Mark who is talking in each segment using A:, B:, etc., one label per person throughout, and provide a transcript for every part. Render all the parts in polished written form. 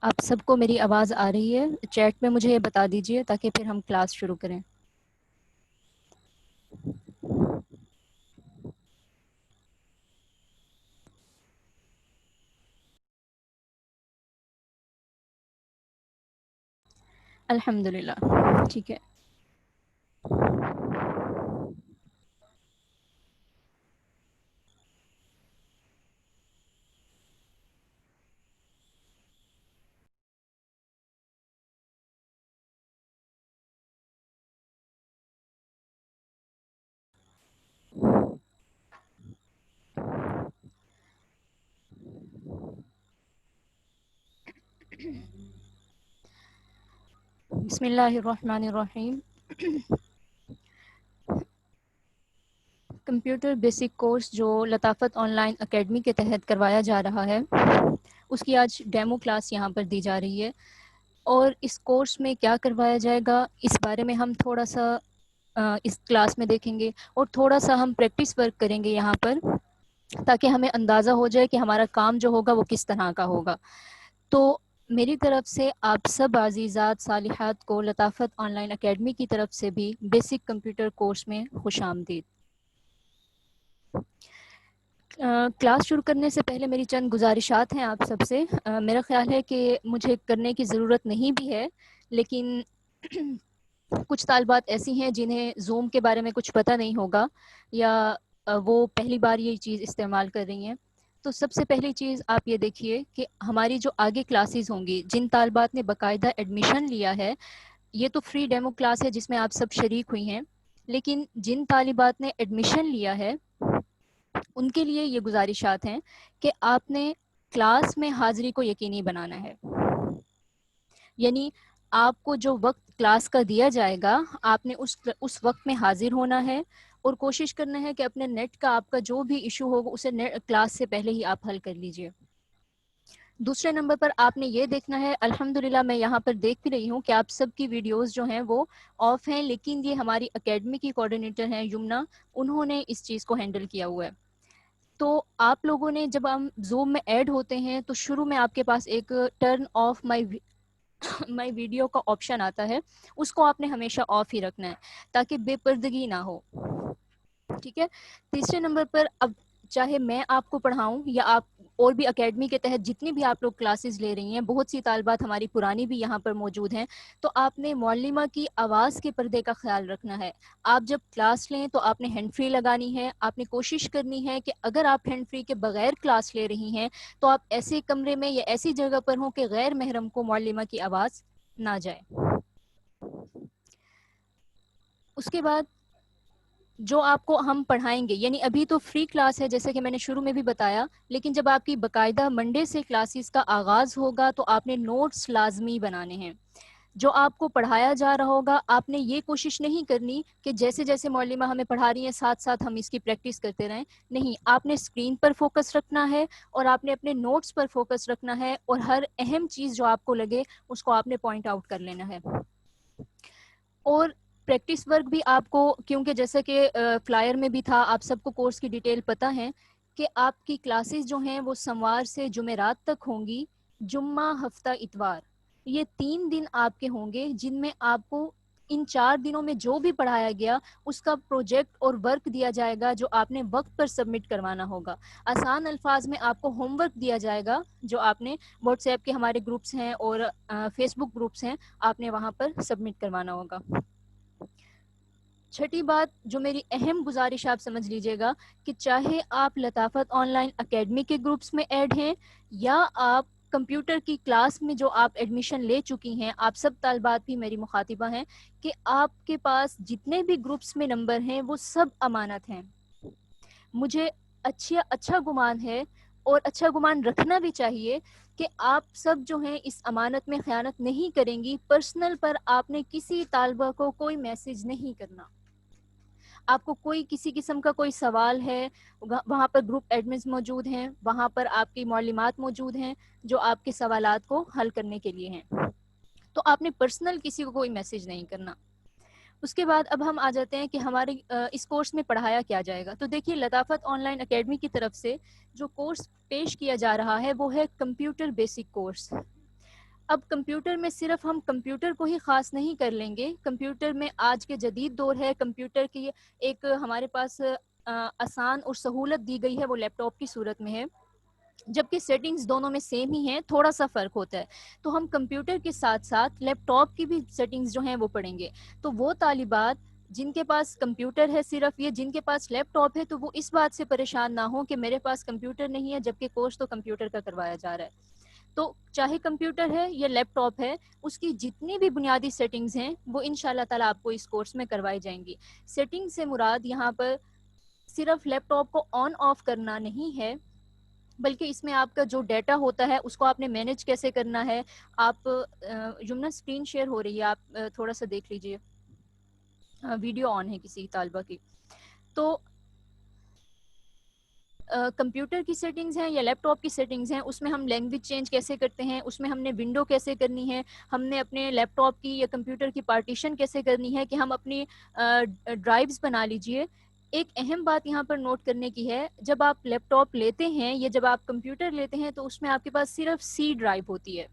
A: آپ سب کو میری آواز آ رہی ہے؟ چیٹ میں مجھے یہ بتا دیجئے تاکہ پھر ہم کلاس شروع کریں۔ الحمدللہ ٹھیک ہے۔ بسم اللہ الرحمن الرحیم۔ کمپیوٹر بیسک کورس جو لطافت آن لائن اکیڈمی کے تحت کروایا جا رہا ہے، اس کی آج ڈیمو کلاس یہاں پر دی جا رہی ہے، اور اس کورس میں کیا کروایا جائے گا اس بارے میں ہم تھوڑا سا اس کلاس میں دیکھیں گے، اور تھوڑا سا ہم پریکٹس ورک کریں گے یہاں پر، تاکہ ہمیں اندازہ ہو جائے کہ ہمارا کام جو ہوگا وہ کس طرح کا ہوگا۔ تو میری طرف سے آپ سب عزیزات صالحات کو لطافت آن لائن اکیڈمی کی طرف سے بھی بیسک کمپیوٹر کورس میں خوش آمدید۔ کلاس شروع کرنے سے پہلے میری چند گزارشات ہیں آپ سب سے۔ میرا خیال ہے کہ مجھے کرنے کی ضرورت نہیں بھی ہے، لیکن کچھ طالبات ایسی ہیں جنہیں زوم کے بارے میں کچھ پتہ نہیں ہوگا، یا وہ پہلی بار یہ چیز استعمال کر رہی ہیں۔ تو سب سے پہلی چیز آپ یہ دیکھیے کہ ہماری جو آگے کلاسز ہوں گی، جن طالبات نے باقاعدہ ایڈمیشن لیا ہے، یہ تو فری ڈیمو کلاس ہے جس میں آپ سب شریک ہوئی ہیں، لیکن جن طالبات نے ایڈمیشن لیا ہے ان کے لیے یہ گزارشات ہیں کہ آپ نے کلاس میں حاضری کو یقینی بنانا ہے۔ یعنی آپ کو جو وقت کلاس کا دیا جائے گا، آپ نے اس وقت میں حاضر ہونا ہے، اور کوشش کرنا ہے کہ اپنے نیٹ کا آپ کا جو بھی ایشو ہوگا اسے کلاس سے پہلے ہی آپ حل کر لیجئے۔ دوسرے نمبر پر آپ نے یہ دیکھنا ہے، الحمدللہ میں یہاں پر دیکھ بھی رہی ہوں کہ آپ سب کی ویڈیوز جو ہیں وہ آف ہیں، لیکن یہ ہماری اکیڈمی کی کوارڈینیٹر ہیں یمنا، انہوں نے اس چیز کو ہینڈل کیا ہوا ہے۔ تو آپ لوگوں نے جب ہم زوم میں ایڈ ہوتے ہیں تو شروع میں آپ کے پاس ایک ٹرن آف مائی ویڈیو کا آپشن آتا ہے، اس کو آپ نے ہمیشہ آف ہی رکھنا ہے تاکہ بے پردگی نہ ہو، ٹھیک ہے۔ تیسرے نمبر پر اب چاہے میں آپ کو پڑھاؤں یا آپ اور بھی اکیڈمی کے تحت جتنی بھی آپ لوگ کلاسز لے رہی ہیں، بہت سی طالبات ہماری پرانی بھی یہاں پر موجود ہیں، تو آپ نے معلمہ کی آواز کے پردے کا خیال رکھنا ہے۔ آپ جب کلاس لیں تو آپ نے ہینڈ فری لگانی ہے، آپ نے کوشش کرنی ہے کہ اگر آپ ہینڈ فری کے بغیر کلاس لے رہی ہیں تو آپ ایسے کمرے میں یا ایسی جگہ پر ہوں کہ غیر محرم کو معلمہ کی آواز نہ جائے۔ اس کے بعد جو آپ کو ہم پڑھائیں گے، یعنی ابھی تو فری کلاس ہے جیسے کہ میں نے شروع میں بھی بتایا، لیکن جب آپ کی باقاعدہ منڈے سے کلاسز کا آغاز ہوگا تو آپ نے نوٹس لازمی بنانے ہیں۔ جو آپ کو پڑھایا جا رہا ہوگا، آپ نے یہ کوشش نہیں کرنی کہ جیسے جیسے معلمہ ہمیں پڑھا رہی ہیں ساتھ ساتھ ہم اس کی پریکٹس کرتے رہیں، نہیں، آپ نے اسکرین پر فوکس رکھنا ہے، اور آپ نے اپنے نوٹس پر فوکس رکھنا ہے، اور ہر اہم چیز جو آپ کو لگے اس کو آپ نے پوائنٹ آؤٹ کر لینا ہے۔ اور پریکٹس ورک بھی آپ کو، کیونکہ جیسے کہ فلائر میں بھی تھا، آپ سب کو کورس کی ڈیٹیل پتہ ہے کہ آپ کی کلاسز جو ہیں وہ سوموار سے جمعرات تک ہوں گی، جمعہ ہفتہ اتوار، یہ 3 دن آپ کے ہوں گے جن میں آپ کو ان 4 دنوں میں جو بھی پڑھایا گیا اس کا پروجیکٹ اور ورک دیا جائے گا جو آپ نے وقت پر سبمٹ کروانا ہوگا۔ آسان الفاظ میں آپ کو ہوم ورک دیا جائے گا جو آپ نے واٹس ایپ کے ہمارے گروپس ہیں اور فیس بک گروپس ہیں، آپ نے وہاں پر سبمٹ کروانا ہوگا۔ چھٹی بات جو میری اہم گزارش آپ سمجھ لیجئے گا کہ چاہے آپ لطافت آن لائن اکیڈمی کے گروپس میں ایڈ ہیں یا آپ کمپیوٹر کی کلاس میں جو آپ ایڈمیشن لے چکی ہیں، آپ سب طالبات بھی میری مخاطبہ ہیں کہ آپ کے پاس جتنے بھی گروپس میں نمبر ہیں وہ سب امانت ہیں۔ مجھے اچھا گمان ہے، اور اچھا گمان رکھنا بھی چاہیے کہ آپ سب جو ہیں اس امانت میں خیانت نہیں کریں گی۔ پرسنل پر آپ نے کسی طالبہ کو کوئی میسج نہیں کرنا۔ آپ کو کوئی کسی قسم کا کوئی سوال ہے، وہاں پر گروپ ایڈمنز موجود ہیں، وہاں پر آپ کی معلومات موجود ہیں جو آپ کے سوالات کو حل کرنے کے لیے ہیں، تو آپ نے پرسنل کسی کو کوئی میسج نہیں کرنا۔ اس کے بعد اب ہم آ جاتے ہیں کہ ہمارے اس کورس میں پڑھایا کیا جائے گا۔ تو دیکھیے، لطافت آن لائن اکیڈمی کی طرف سے جو کورس پیش کیا جا رہا ہے وہ ہے کمپیوٹر بیسک کورس۔ اب کمپیوٹر میں صرف ہم کمپیوٹر کو ہی خاص نہیں کر لیں گے. کمپیوٹر میں آج کے جدید دور ہے, کمپیوٹر کی ایک ہمارے پاس آسان اور سہولت دی گئی ہے, وہ لیپ ٹاپ کی صورت میں ہے, جبکہ سیٹنگز دونوں میں سیم ہی ہیں, تھوڑا سا فرق ہوتا ہے. تو ہم کمپیوٹر کے ساتھ ساتھ لیپ ٹاپ کی بھی سیٹنگز جو ہیں وہ پڑھیں گے. تو وہ طالبات جن کے پاس کمپیوٹر ہے صرف, یہ جن کے پاس لیپ ٹاپ ہے, تو وہ اس بات سے پریشان نہ ہوں کہ میرے پاس کمپیوٹر نہیں ہے, جبکہ کورس تو کمپیوٹر کا کروایا جا رہا ہے. تو چاہے کمپیوٹر ہے یا لیپ ٹاپ ہے, اس کی جتنی بھی بنیادی سیٹنگز ہیں وہ ان شاء اللہ تعالیٰ آپ کو اس کورس میں کروائی جائیں گی. سیٹنگ سے مراد یہاں پر صرف لیپ ٹاپ کو آن آف کرنا نہیں ہے, بلکہ اس میں آپ کا جو ڈیٹا ہوتا ہے اس کو آپ نے مینیج کیسے کرنا ہے. آپ یمنا اسکرین شیئر ہو رہی ہے, آپ تھوڑا سا دیکھ لیجئے, ویڈیو آن ہے کسی طالبہ کی. تو کمپیوٹر کی سیٹنگز ہیں یا لیپ ٹاپ کی سیٹنگز ہیں, اس میں ہم لینگویج چینج کیسے کرتے ہیں, اس میں ہم نے ونڈو کیسے کرنی ہے, ہم نے اپنے لیپ ٹاپ کی یا کمپیوٹر کی پارٹیشن کیسے کرنی ہے, کہ ہم اپنی ڈرائیوز بنا لیجئے. ایک اہم بات یہاں پر نوٹ کرنے کی ہے, جب آپ لیپ ٹاپ لیتے ہیں یا جب آپ کمپیوٹر لیتے ہیں تو اس میں آپ کے پاس صرف سی ڈرائیو ہوتی ہے.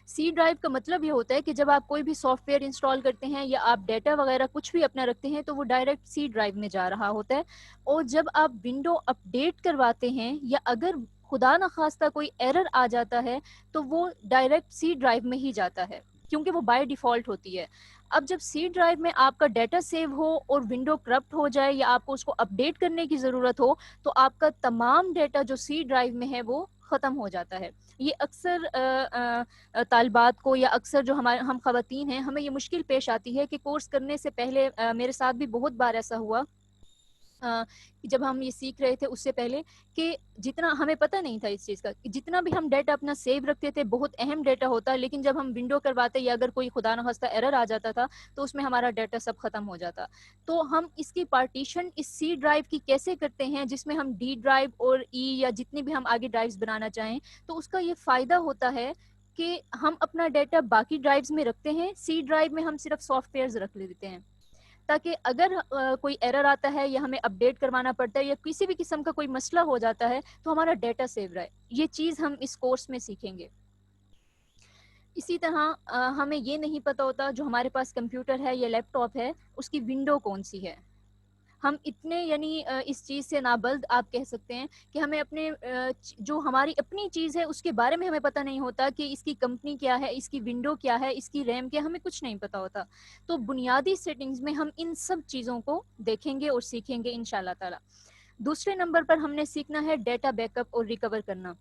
A: سی ڈرائیو کا مطلب یہ ہوتا ہے کہ جب آپ کوئی بھی سافٹ ویئر انسٹال کرتے ہیں یا آپ ڈیٹا وغیرہ کچھ بھی اپنا رکھتے ہیں تو وہ ڈائریکٹ سی ڈرائیو میں جا رہا ہوتا ہے. اور جب آپ ونڈو اپڈیٹ کرواتے ہیں یا اگر خدا نخواستہ کوئی ایرر آ جاتا ہے تو وہ ڈائریکٹ سی ڈرائیو میں ہی جاتا ہے, کیونکہ وہ بائی ڈیفالٹ ہوتی ہے. اب جب سی ڈرائیو میں آپ کا ڈیٹا سیو ہو اور ونڈو کرپٹ ہو جائے یا آپ کو اس کو اپڈیٹ کرنے کی ضرورت ہو, تو آپ کا تمام ڈیٹا جو سی ڈرائیو میں ہے وہ ختم ہو جاتا ہے. یہ اکثر طالبات کو یا اکثر جو ہم خواتین ہیں, ہمیں یہ مشکل پیش آتی ہے کہ کورس کرنے سے پہلے, میرے ساتھ بھی بہت بار ایسا ہوا کہ جب ہم یہ سیکھ رہے تھے اس سے پہلے, کہ جتنا ہمیں پتہ نہیں تھا اس چیز کا, کہ جتنا بھی ہم ڈیٹا اپنا سیو رکھتے تھے بہت اہم ڈیٹا ہوتا, لیکن جب ہم ونڈو کرواتے یا اگر کوئی خدا نخواستہ ایرر آ جاتا تھا تو اس میں ہمارا ڈیٹا سب ختم ہو جاتا. تو ہم اس کی پارٹیشن اس سی ڈرائیو کی کیسے کرتے ہیں, جس میں ہم ڈی ڈرائیو اور ای یا جتنی بھی ہم آگے ڈرائیوز بنانا چاہیں, تو اس کا یہ فائدہ ہوتا ہے کہ ہم اپنا ڈیٹا باقی ڈرائیوز میں رکھتے ہیں, سی ڈرائیو میں ہم صرف سافٹ ویئرز رکھ لیتے ہیں, تاکہ اگر کوئی ایرر آتا ہے یا ہمیں اپڈیٹ کروانا پڑتا ہے یا کسی بھی قسم کا کوئی مسئلہ ہو جاتا ہے تو ہمارا ڈیٹا سیو رہے. یہ چیز ہم اس کورس میں سیکھیں گے. اسی طرح ہمیں یہ نہیں پتہ ہوتا, جو ہمارے پاس کمپیوٹر ہے یا لیپ ٹاپ ہے اس کی ونڈو کون سی ہے. ہم اتنے یعنی اس چیز سے نابلد آپ کہہ سکتے ہیں کہ ہمیں اپنے جو ہماری اپنی چیز ہے اس کے بارے میں ہمیں پتہ نہیں ہوتا کہ اس کی کمپنی کیا ہے, اس کی ونڈو کیا ہے, اس کی ریم کیا, ہمیں کچھ نہیں پتہ ہوتا. تو بنیادی سیٹنگز میں ہم ان سب چیزوں کو دیکھیں گے اور سیکھیں گے انشاءاللہ تعالی. دوسرے نمبر پر ہم نے سیکھنا ہے ڈیٹا بیک اپ اور ریکور کرنا,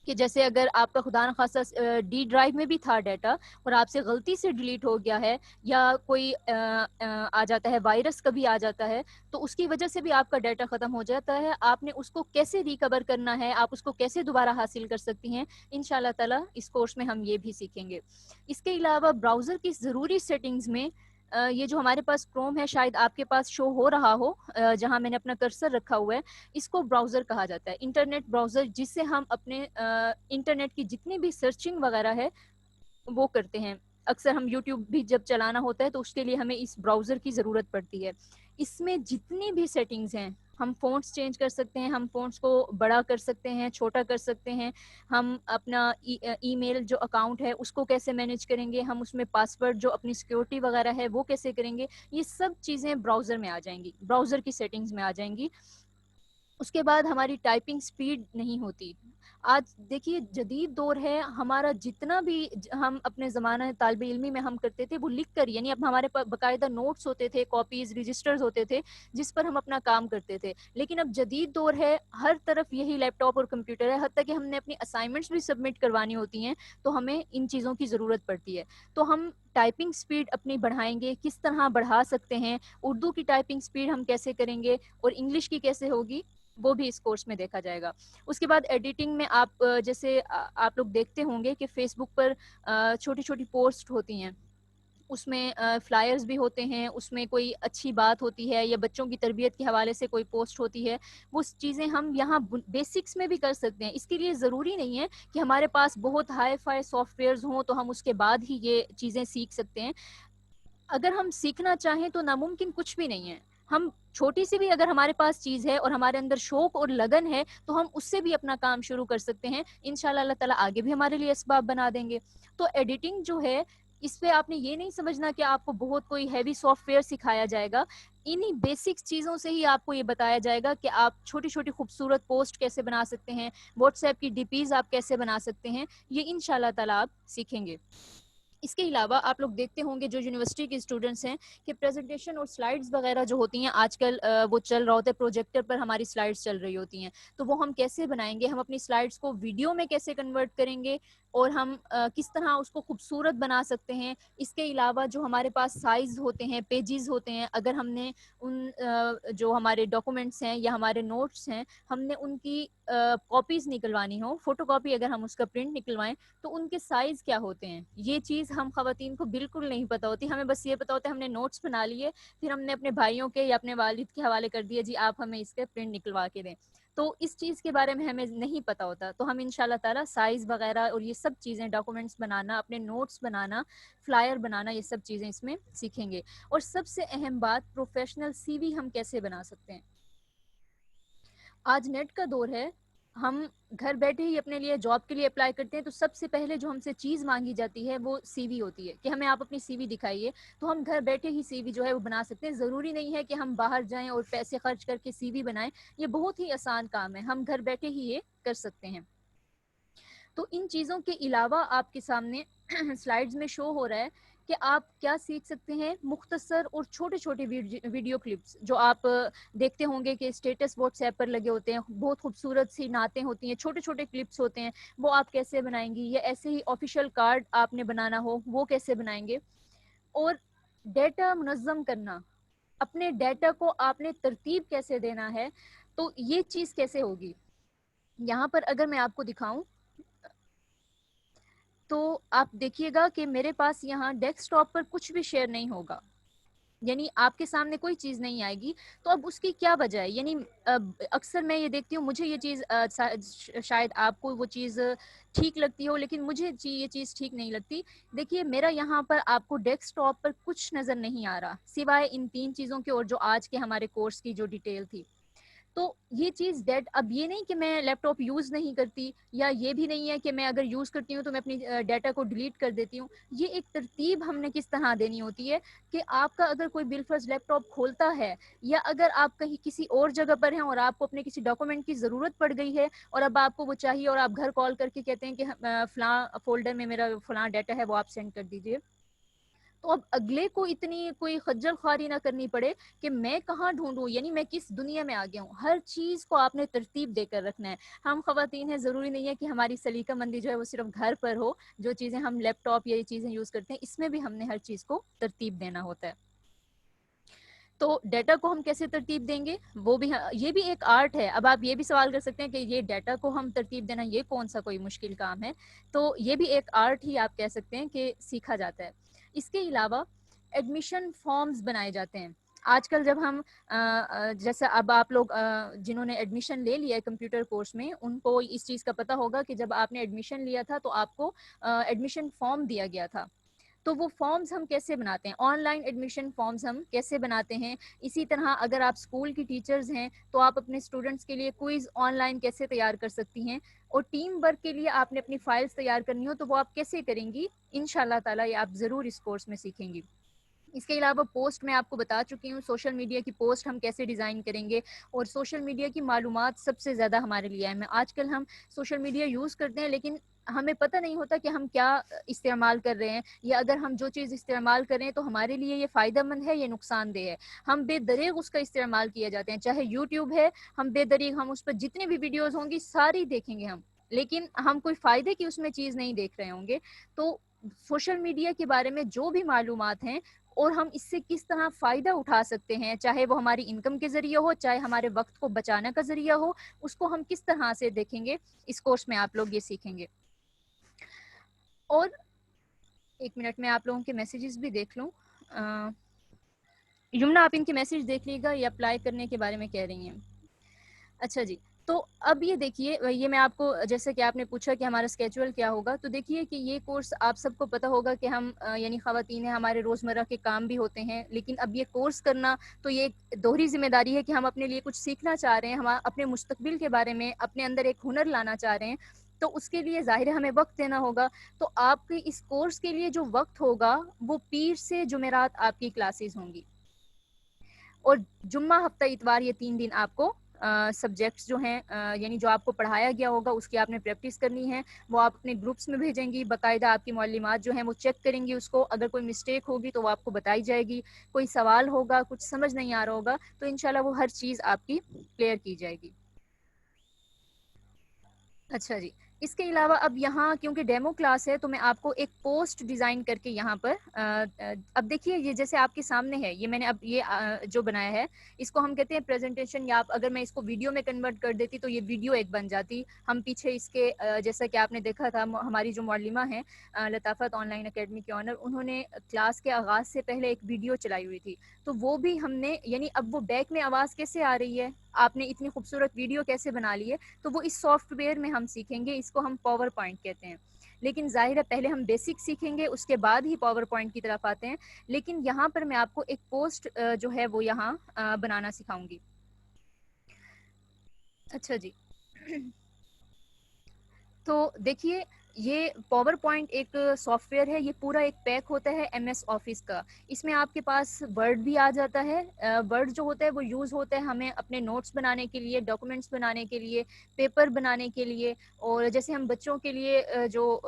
A: کہ جیسے اگر آپ کا خدا نخواستہ ڈی ڈرائیو میں بھی تھا ڈیٹا اور آپ سے غلطی سے ڈیلیٹ ہو گیا ہے, یا کوئی آ جاتا ہے وائرس کبھی آ جاتا ہے, تو اس کی وجہ سے بھی آپ کا ڈیٹا ختم ہو جاتا ہے. آپ نے اس کو کیسے ریکور کرنا ہے, آپ اس کو کیسے دوبارہ حاصل کر سکتی ہیں, انشاءاللہ تعالی اس کورس میں ہم یہ بھی سیکھیں گے. اس کے علاوہ براؤزر کی ضروری سیٹنگز میں یہ جو ہمارے پاس کروم ہے, شاید آپ کے پاس شو ہو رہا ہو جہاں میں نے اپنا کرسر رکھا ہوا ہے, اس کو براؤزر کہا جاتا ہے, انٹرنیٹ براؤزر, جس سے ہم اپنے انٹرنیٹ کی جتنی بھی سرچنگ وغیرہ ہے وہ کرتے ہیں. اکثر ہم یوٹیوب بھی جب چلانا ہوتا ہے تو اس کے لیے ہمیں اس براؤزر کی ضرورت پڑتی ہے. اس میں جتنی بھی سیٹنگز ہیں, ہم فونٹس چینج کر سکتے ہیں, ہم فونٹس کو بڑا کر سکتے ہیں, چھوٹا کر سکتے ہیں, ہم اپنا ای میل جو اکاؤنٹ ہے اس کو کیسے مینیج کریں گے, ہم اس میں پاسورڈ جو اپنی سیکیورٹی وغیرہ ہے وہ کیسے کریں گے, یہ سب چیزیں براؤزر میں آ جائیں گی, براؤزر کی سیٹنگز میں آ جائیں گی. اس کے بعد ہماری ٹائپنگ سپیڈ نہیں ہوتی. آج دیکھیے جدید دور ہے, ہمارا جتنا بھی ہم اپنے زمانہ طالب علمی میں ہم کرتے تھے وہ لکھ کر, یعنی اب ہمارے پاس باقاعدہ نوٹس ہوتے تھے, کاپیز, رجسٹرز ہوتے تھے جس پر ہم اپنا کام کرتے تھے. لیکن اب جدید دور ہے, ہر طرف یہی لیپ ٹاپ اور کمپیوٹر ہے, حتیٰ کہ ہم نے اپنی اسائنمنٹس بھی سبمٹ کروانی ہوتی ہیں تو ہمیں ان چیزوں کی ضرورت پڑتی ہے. تو ہم ٹائپنگ سپیڈ اپنی بڑھائیں گے, کس طرح بڑھا سکتے ہیں, اردو کی ٹائپنگ سپیڈ ہم کیسے کریں گے اور انگلش کی کیسے ہوگی, وہ بھی اس کورس میں دیکھا جائے گا. اس کے بعد ایڈیٹنگ میں آپ جیسے آپ لوگ دیکھتے ہوں گے کہ فیس بک پر چھوٹی چھوٹی پوسٹ ہوتی ہیں, اس میں فلائرز بھی ہوتے ہیں, اس میں کوئی اچھی بات ہوتی ہے یا بچوں کی تربیت کے حوالے سے کوئی پوسٹ ہوتی ہے, وہ چیزیں ہم یہاں بیسکس میں بھی کر سکتے ہیں. اس کے لیے ضروری نہیں ہے کہ ہمارے پاس بہت ہائی فائی سافٹ ویئرز ہوں تو ہم اس کے بعد ہی یہ چیزیں سیکھ سکتے ہیں. اگر ہم سیکھنا چاہیں تو ناممکن کچھ بھی نہیں ہے. ہم چھوٹی سی بھی اگر ہمارے پاس چیز ہے اور ہمارے اندر شوق اور لگن ہے تو ہم اس سے بھی اپنا کام شروع کر سکتے ہیں. انشاءاللہ اللہ تعالیٰ آگے بھی ہمارے لیے اسباب بنا دیں گے. تو ایڈیٹنگ جو ہے اس پہ آپ نے یہ نہیں سمجھنا کہ آپ کو بہت کوئی ہیوی سافٹ ویئر سکھایا جائے گا. انہی بیسک چیزوں سے ہی آپ کو یہ بتایا جائے گا کہ آپ چھوٹی چھوٹی خوبصورت پوسٹ کیسے بنا سکتے ہیں, واٹس ایپ کی ڈی پیز آپ کیسے بنا سکتے ہیں, یہ ان شاء اللہ تعالیٰ آپ سیکھیں گے. اس کے علاوہ آپ لوگ دیکھتے ہوں گے جو یونیورسٹی کے اسٹوڈنٹس ہیں کہ پریزنٹیشن اور سلائڈز وغیرہ جو ہوتی ہیں آج کل وہ چل رہا ہوتا ہے, پروجیکٹر پر ہماری سلائڈز چل رہی ہوتی ہیں. تو وہ ہم کیسے بنائیں گے, ہم اپنی سلائڈز کو ویڈیو میں کیسے کنورٹ کریں گے اور ہم کس طرح اس کو خوبصورت بنا سکتے ہیں. اس کے علاوہ جو ہمارے پاس سائز ہوتے ہیں, پیجز ہوتے ہیں, اگر ہم نے ان جو ہمارے ڈاکومنٹس ہیں یا ہمارے نوٹس ہیں ہم نے ان کی کاپیز نکلوانی ہو, فوٹو کاپی اگر ہم اس کا پرنٹ نکلوائیں تو ان کے سائز کیا ہوتے ہیں, یہ چیز ہم خواتین کو بالکل نہیں پتہ ہوتی. ہمیں بس یہ پتہ ہوتا ہے ہم نے نوٹس بنا لیے, پھر ہم نے اپنے بھائیوں کے یا اپنے والد کے حوالے کر دیا جی آپ ہمیں اس کے پرنٹ نکلوا کے دیں. تو اس چیز کے بارے میں ہمیں نہیں پتہ ہوتا. تو ہم ان شاء اللہ تعالیٰ سائز وغیرہ اور یہ سب چیزیں, ڈاکومنٹس بنانا, اپنے نوٹس بنانا, فلائر بنانا, یہ سب چیزیں اس میں سیکھیں گے. اور سب سے اہم بات, پروفیشنل سی وی ہم کیسے بنا سکتے ہیں. آج نیٹ کا دور ہے, ہم گھر بیٹھے ہی اپنے لیے جاب کے لیے اپلائی کرتے ہیں تو سب سے پہلے جو ہم سے چیز مانگی جاتی ہے وہ سی وی ہوتی ہے کہ ہمیں آپ اپنی سی وی دکھائیے. تو ہم گھر بیٹھے ہی سی وی جو ہے وہ بنا سکتے ہیں. ضروری نہیں ہے کہ ہم باہر جائیں اور پیسے خرچ کر کے سی وی بنائیں, یہ بہت ہی آسان کام ہے, ہم گھر بیٹھے ہی یہ کر سکتے ہیں. تو ان چیزوں کے علاوہ آپ کے سامنے سلائڈز میں شو ہو رہا ہے کہ آپ کیا سیکھ سکتے ہیں. مختصر اور چھوٹے چھوٹے ویڈیو کلپس جو آپ دیکھتے ہوں گے کہ اسٹیٹس واٹس ایپ پر لگے ہوتے ہیں, بہت خوبصورت سی نعتیں ہوتی ہیں, چھوٹے چھوٹے کلپس ہوتے ہیں, وہ آپ کیسے بنائیں گی. یا ایسے ہی آفیشیل کارڈ آپ نے بنانا ہو وہ کیسے بنائیں گے. اور ڈیٹا منظم کرنا, اپنے ڈیٹا کو آپ نے ترتیب کیسے دینا ہے, تو یہ چیز کیسے ہوگی. یہاں پر اگر میں آپ کو دکھاؤں تو آپ دیکھیے گا کہ میرے پاس یہاں ڈیسک ٹاپ پر کچھ بھی شیئر نہیں ہوگا, یعنی آپ کے سامنے کوئی چیز نہیں آئے گی. تو اب اس کی کیا وجہ ہے, یعنی اکثر میں یہ دیکھتی ہوں, مجھے یہ چیز شاید آپ کو وہ چیز ٹھیک لگتی ہو لیکن مجھے یہ چیز ٹھیک نہیں لگتی. دیکھیے میرا یہاں پر آپ کو ڈیسک ٹاپ پر کچھ نظر نہیں آ رہا سوائے ان 3 چیزوں کے اور جو آج کے ہمارے کورس کی جو ڈیٹیل تھی. تو یہ چیز ڈیٹ, اب یہ نہیں کہ میں لیپ ٹاپ یوز نہیں کرتی, یا یہ بھی نہیں ہے کہ میں اگر یوز کرتی ہوں تو میں اپنی ڈیٹا کو ڈیلیٹ کر دیتی ہوں. یہ ایک ترتیب ہم نے کس طرح دینی ہوتی ہے کہ آپ کا اگر کوئی بالفرض لیپ ٹاپ کھولتا ہے, یا اگر آپ کہیں کسی اور جگہ پر ہیں اور آپ کو اپنے کسی ڈاکومنٹ کی ضرورت پڑ گئی ہے اور اب آپ کو وہ چاہیے اور آپ گھر کال کر کے کہتے ہیں کہ فلاں فولڈر میں میرا فلاں ڈیٹا ہے وہ آپ سینڈ کر دیجیے, تو اب اگلے کو اتنی کوئی خجل خواری نہ کرنی پڑے کہ میں کہاں ڈھونڈوں, یعنی میں کس دنیا میں آ گیا ہوں. ہر چیز کو آپ نے ترتیب دے کر رکھنا ہے. ہم خواتین ہیں, ضروری نہیں ہے کہ ہماری سلیقہ مندی جو ہے وہ صرف گھر پر ہو, جو چیزیں ہم لیپ ٹاپ یا یہ چیزیں یوز کرتے ہیں اس میں بھی ہم نے ہر چیز کو ترتیب دینا ہوتا ہے. تو ڈیٹا کو ہم کیسے ترتیب دیں گے, وہ بھی یہ بھی ایک آرٹ ہے. اب آپ یہ بھی سوال کر سکتے ہیں کہ یہ ڈیٹا کو ہم ترتیب دینا یہ کون سا کوئی مشکل کام ہے, تو یہ بھی ایک آرٹ ہی آپ کہہ سکتے ہیں کہ سیکھا جاتا ہے. اس کے علاوہ ایڈمیشن فارمز بنائے جاتے ہیں. آج کل جب ہم جیسے اب آپ لوگ جنہوں نے ایڈمیشن لے لیا ہے کمپیوٹر کورس میں, ان کو اس چیز کا پتہ ہوگا کہ جب آپ نے ایڈمیشن لیا تھا تو آپ کو ایڈمیشن فارم دیا گیا تھا. تو وہ فارمز ہم کیسے بناتے ہیں, آن لائن ایڈمیشن فارمز ہم کیسے بناتے ہیں. اسی طرح اگر آپ اسکول کی ٹیچرز ہیں تو آپ اپنے اسٹوڈنٹس کے لیے کوئز آن لائن کیسے تیار کر سکتی ہیں, اور ٹیم ورک کے لیے آپ نے اپنی فائلز تیار کرنی ہو تو وہ آپ کیسے کریں گی. ان شاء اللہ تعالیٰ یہ آپ ضرور اس کورس میں سیکھیں گی. اس کے علاوہ پوسٹ میں آپ کو بتا چکی ہوں, سوشل میڈیا کی پوسٹ ہم کیسے ڈیزائن کریں گے, اور سوشل میڈیا کی معلومات سب سے زیادہ ہمارے لیے اہم ہے. آج کل ہم سوشل میڈیا یوز کرتے ہیں لیکن ہمیں پتہ نہیں ہوتا کہ ہم کیا استعمال کر رہے ہیں, یا اگر ہم جو چیز استعمال کریں تو ہمارے لیے یہ فائدہ مند ہے یا نقصان دہ ہے. ہم بے دریغ اس کا استعمال کیے جاتے ہیں, چاہے یوٹیوب ہے, ہم بے دریغ ہم اس پر جتنے بھی ویڈیوز ہوں گی ساری دیکھیں گے ہم, لیکن ہم کوئی فائدے کی اس میں چیز نہیں دیکھ رہے ہوں گے. تو سوشل میڈیا کے بارے میں جو بھی معلومات ہیں اور ہم اس سے کس طرح فائدہ اٹھا سکتے ہیں, چاہے وہ ہماری انکم کے ذریعے ہو, چاہے ہمارے وقت کو بچانے کا ذریعہ ہو, اس کو ہم کس طرح سے دیکھیں گے. اس کورس میں آپ لوگ یہ سیکھیں گے. اور ایک منٹ میں آپ لوگوں کے میسیجز بھی دیکھ لوں. یمنا آپ ان کے میسیج دیکھ لیے گا, یہ اپلائی کرنے کے بارے میں کہہ رہی ہیں. اچھا جی, تو اب یہ دیکھیے، یہ میں آپ کو جیسے کہ آپ نے پوچھا کہ ہمارا اسکیجول کیا ہوگا، تو دیکھیے کہ یہ کورس آپ سب کو پتہ ہوگا کہ ہم یعنی خواتین ہیں، ہمارے روزمرہ کے کام بھی ہوتے ہیں، لیکن اب یہ کورس کرنا تو یہ ایک دوہری ذمہ داری ہے کہ ہم اپنے لیے کچھ سیکھنا چاہ رہے ہیں، ہم اپنے مستقبل کے بارے میں اپنے اندر ایک ہنر لانا چاہ رہے ہیں، تو اس کے لیے ظاہر ہے ہمیں وقت دینا ہوگا. تو آپ کے اس کورس کے لیے جو وقت ہوگا وہ پیر سے جمعرات آپ کی کلاسز ہوں گی، اور جمعہ ہفتہ اتوار یہ 3 دن آپ کو سبجیکٹس جو ہیں یعنی جو آپ کو پڑھایا گیا ہوگا اس کی آپ نے پریکٹس کرنی ہے. وہ آپ اپنے گروپس میں بھیجیں گی، باقاعدہ آپ کی معلمات جو ہیں وہ چیک کریں گی اس کو، اگر کوئی مسٹیک ہوگی تو وہ آپ کو بتائی جائے گی، کوئی سوال ہوگا، کچھ سمجھ نہیں آ رہا ہوگا تو انشاءاللہ وہ ہر چیز آپ کی کلیئر کی جائے گی. اچھا جی، اس کے علاوہ اب یہاں کیونکہ ڈیمو کلاس ہے تو میں آپ کو ایک پوسٹ ڈیزائن کر کے یہاں پر اب دیکھیے یہ جیسے آپ کے سامنے ہے، یہ میں نے اب یہ جو بنایا ہے اس کو ہم کہتے ہیں پریزنٹیشن، یا اگر میں اس کو ویڈیو میں کنورٹ کر دیتی تو یہ ویڈیو ایک بن جاتی. ہم پیچھے اس کے جیسا کہ آپ نے دیکھا تھا ہماری جو معلمہ ہیں لطافت آن لائن اکیڈمی کے آنر، انہوں نے کلاس کے آغاز سے پہلے ایک ویڈیو چلائی ہوئی تھی، تو وہ بھی ہم نے یعنی اب وہ بیک میں آواز کیسے آ رہی ہے، آپ نے اتنی خوبصورت ویڈیو کیسے بنا لی ہے، تو وہ اس سافٹ ویئر میں ہم سیکھیں گے، اس کو ہم پاور پوائنٹ کہتے ہیں. لیکن ظاہر ہے پہلے ہم بیسک سیکھیں گے، اس کے بعد ہی پاور پوائنٹ کی طرف آتے ہیں. لیکن یہاں پر میں آپ کو ایک پوسٹ جو ہے وہ یہاں بنانا سکھاؤں گی. اچھا جی، تو دیکھیے یہ پاور پوائنٹ ایک سافٹ ویئر ہے، یہ پورا ایک پیک ہوتا ہے ایم ایس آفس کا. اس میں آپ کے پاس ورڈ بھی آ جاتا ہے. ورڈ جو ہوتا ہے وہ یوز ہوتا ہے ہمیں اپنے نوٹس بنانے کے لیے، ڈاکومنٹس بنانے کے لیے، پیپر بنانے کے لیے، اور جیسے ہم بچوں کے لیے جو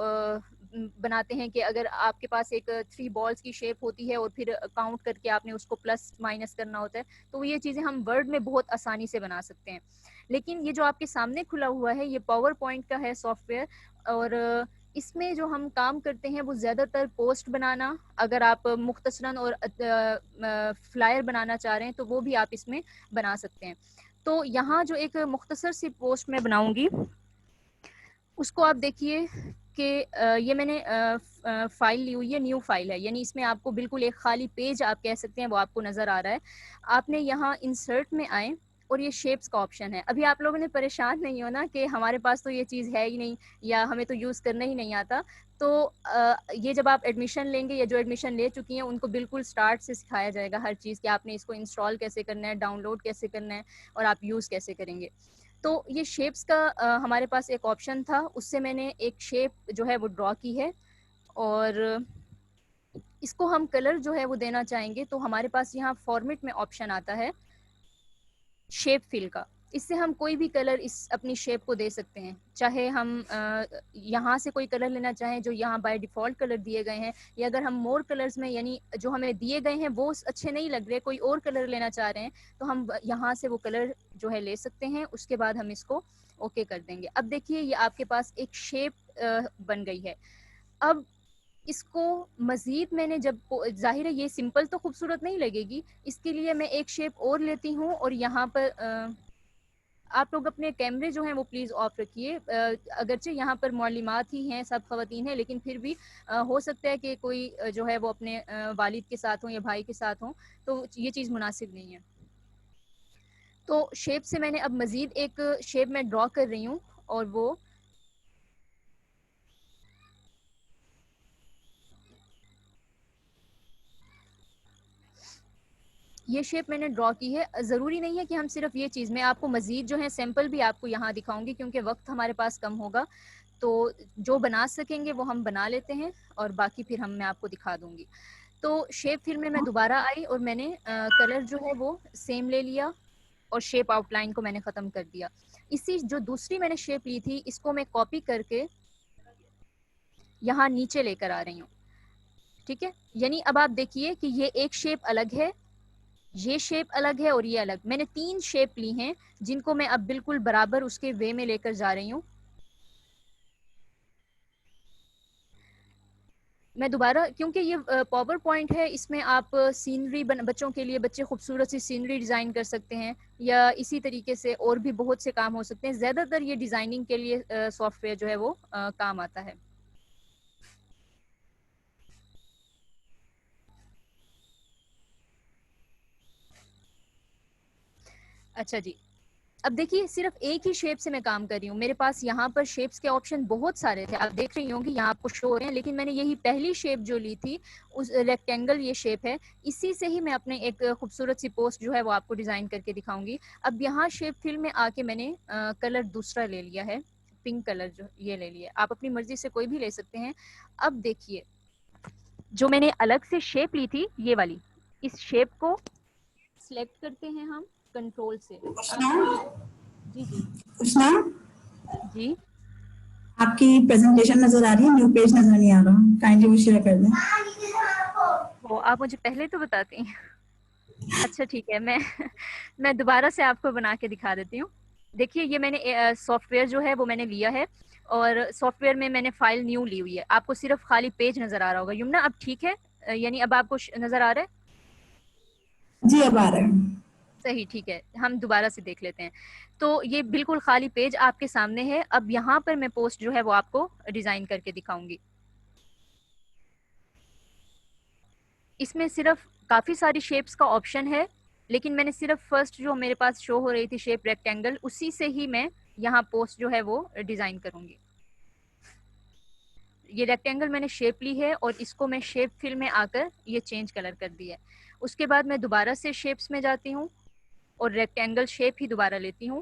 A: بناتے ہیں کہ اگر آپ کے پاس ایک 3 بالز کی شیپ ہوتی ہے اور پھر کاؤنٹ کر کے آپ نے اس کو پلس مائنس کرنا ہوتا ہے، تو یہ چیزیں ہم ورڈ میں بہت آسانی سے بنا سکتے ہیں. لیکن یہ جو آپ کے سامنے کھلا ہوا ہے یہ پاور پوائنٹ کا ہے سافٹ ویئر، اور اس میں جو ہم کام کرتے ہیں وہ زیادہ تر پوسٹ بنانا، اگر آپ مختصراً اور فلائر بنانا چاہ رہے ہیں تو وہ بھی آپ اس میں بنا سکتے ہیں. تو یہاں جو ایک مختصر سی پوسٹ میں بناؤں گی اس کو آپ دیکھیے کہ یہ میں نے فائل لی ہوئی ہے، نیو فائل ہے، یعنی اس میں آپ کو بالکل ایک خالی پیج آپ کہہ سکتے ہیں وہ آپ کو نظر آ رہا ہے. آپ نے یہاں انسرٹ میں آئیں اور یہ شیپس کا آپشن ہے. ابھی آپ لوگوں نے پریشان نہیں ہونا کہ ہمارے پاس تو یہ چیز ہے ہی نہیں یا ہمیں تو یوز کرنا ہی نہیں آتا. تو یہ جب آپ ایڈمیشن لیں گے یا جو ایڈمیشن لے چکی ہیں ان کو بالکل سٹارٹ سے سکھایا جائے گا ہر چیز، کہ آپ نے اس کو انسٹال کیسے کرنا ہے، ڈاؤن لوڈ کیسے کرنا ہے، اور آپ یوز کیسے کریں گے. تو یہ شیپس کا ہمارے پاس ایک آپشن تھا، اس سے میں نے ایک شیپ جو ہے وہ ڈرا کی ہے، اور اس کو ہم کلر جو ہے وہ دینا چاہیں گے تو ہمارے پاس یہاں فارمیٹ میں آپشن آتا ہے شیپ فل کا. اس سے ہم کوئی بھی کلر اس اپنی شیپ کو دے سکتے ہیں، چاہے ہم یہاں سے کوئی کلر لینا چاہیں جو یہاں بائی ڈیفالٹ کلر دیے گئے ہیں، یا اگر ہم مور کلرز میں یعنی جو ہمیں دیے گئے ہیں وہ اچھے نہیں لگ رہے، کوئی اور کلر لینا چاہ رہے ہیں تو ہم یہاں سے وہ کلر جو ہے لے سکتے ہیں. اس کے بعد ہم اس کو اوکے کر دیں گے. اب دیکھیے یہ آپ کے پاس ایک شیپ بن گئی ہے. اب اس کو مزید میں نے جب ظاہر ہے یہ سمپل تو خوبصورت نہیں لگے گی، اس کے لیے میں ایک شیپ اور لیتی ہوں، اور یہاں پر آپ لوگ اپنے کیمرے جو ہیں وہ پلیز آف رکھیے. اگرچہ یہاں پر معلمات ہی ہیں، سب خواتین ہیں، لیکن پھر بھی ہو سکتا ہے کہ کوئی جو ہے وہ اپنے والد کے ساتھ ہوں یا بھائی کے ساتھ ہوں، تو یہ چیز مناسب نہیں ہے. تو شیپ سے میں نے اب مزید ایک شیپ میں ڈرا کر رہی ہوں، اور وہ یہ شیپ میں نے ڈرا کی ہے. ضروری نہیں ہے کہ ہم صرف یہ چیز، میں آپ کو مزید جو ہے سیمپل بھی آپ کو یہاں دکھاؤں گی کیونکہ وقت ہمارے پاس کم ہوگا، تو جو بنا سکیں گے وہ ہم بنا لیتے ہیں اور باقی پھر میں آپ کو دکھا دوں گی. تو شیپ فل میں دوبارہ آئی اور میں نے کلر جو ہے وہ سیم لے لیا اور شیپ آؤٹ لائن کو میں نے ختم کر دیا. اسی جو دوسری میں نے شیپ لی تھی اس کو میں کاپی کر کے یہاں نیچے لے کر آ رہی ہوں. ٹھیک ہے، یعنی اب آپ دیکھیے کہ یہ ایک شیپ الگ ہے، یہ شیپ الگ ہے، اور یہ الگ. میں نے 3 شیپ لی ہیں جن کو میں اب بالکل برابر اس کے وے میں لے کر جا رہی ہوں. میں دوبارہ کیونکہ یہ پاور پوائنٹ ہے، اس میں آپ سینری بچوں کے لیے بچے خوبصورت سی سینری ڈیزائن کر سکتے ہیں، یا اسی طریقے سے اور بھی بہت سے کام ہو سکتے ہیں. زیادہ تر یہ ڈیزائننگ کے لیے سافٹ ویئر جو ہے وہ کام آتا ہے. اچھا جی، اب دیکھیے صرف ایک ہی شیپ سے میں کام کر رہی ہوں. میرے پاس یہاں پر شیپس کے آپشن بہت سارے تھے, آپ دیکھ رہی ہوں گی یہاں آپ کو شو ہو رہے ہیں, لیکن میں نے یہی پہلی شیپ جو لی تھی اس ریکٹینگل یہ شیپ ہے, اسی سے ہی میں اپنے ایک خوبصورت سی پوسٹ جو ہے وہ آپ کو ڈیزائن کر کے دکھاؤں گی. اب یہاں شیپ فل میں آ کے میں نے کلر دوسرا لے لیا ہے, پنک کلر جو یہ لے لیا, آپ اپنی مرضی سے کوئی بھی لے سکتے ہیں. اب دیکھیے جو میں نے الگ سے شیپ لی تھی یہ والی, اس شیپ کو سلیکٹ کرتے ہیں ہم کنٹرول سے. اب جی جی
B: اشنا
A: جی
B: آپ کی پریزنٹیشن نظر آ رہی ہے, نیو پیج نظر نہیں آ رہا, کائنڈلی وہ شیئر کر دیں.
A: وہ آپ مجھے پہلے تو بتاتی ہیں. اچھا ٹھیک ہے, میں دوبارہ سے آپ کو بنا کے دکھا دیتی ہوں. دیکھیے یہ میں نے سافٹ ویئر جو ہے وہ میں نے لیا ہے, اور سافٹ ویئر میں نے فائل نیو لی ہوئی ہے. آپ کو صرف خالی پیج نظر آ رہا ہوگا یمنا, اب ٹھیک ہے, یعنی اب آپ کو نظر آ رہا ہے؟
B: جی اب آ رہے ہیں.
A: صحیح, ٹھیک ہے, ہم دوبارہ سے دیکھ لیتے ہیں. تو یہ بالکل خالی پیج آپ کے سامنے ہے. اب یہاں پر میں پوسٹ جو ہے وہ آپ کو ڈیزائن کر کے دکھاؤں گی. اس میں صرف کافی ساری شیپس کا آپشن ہے, لیکن میں نے صرف فرسٹ جو میرے پاس شو ہو رہی تھی شیپ ریکٹینگل, اسی سے ہی میں یہاں پوسٹ جو ہے وہ ڈیزائن کروں گی. یہ ریکٹینگل میں نے شیپ لی ہے اور اس کو میں شیپ فل میں آ کر یہ چینج کلر کر دی ہے. اس کے بعد میں دوبارہ سے شیپس میں جاتی ہوں اور ریکٹینگل شیپ ہی دوبارہ لیتی ہوں.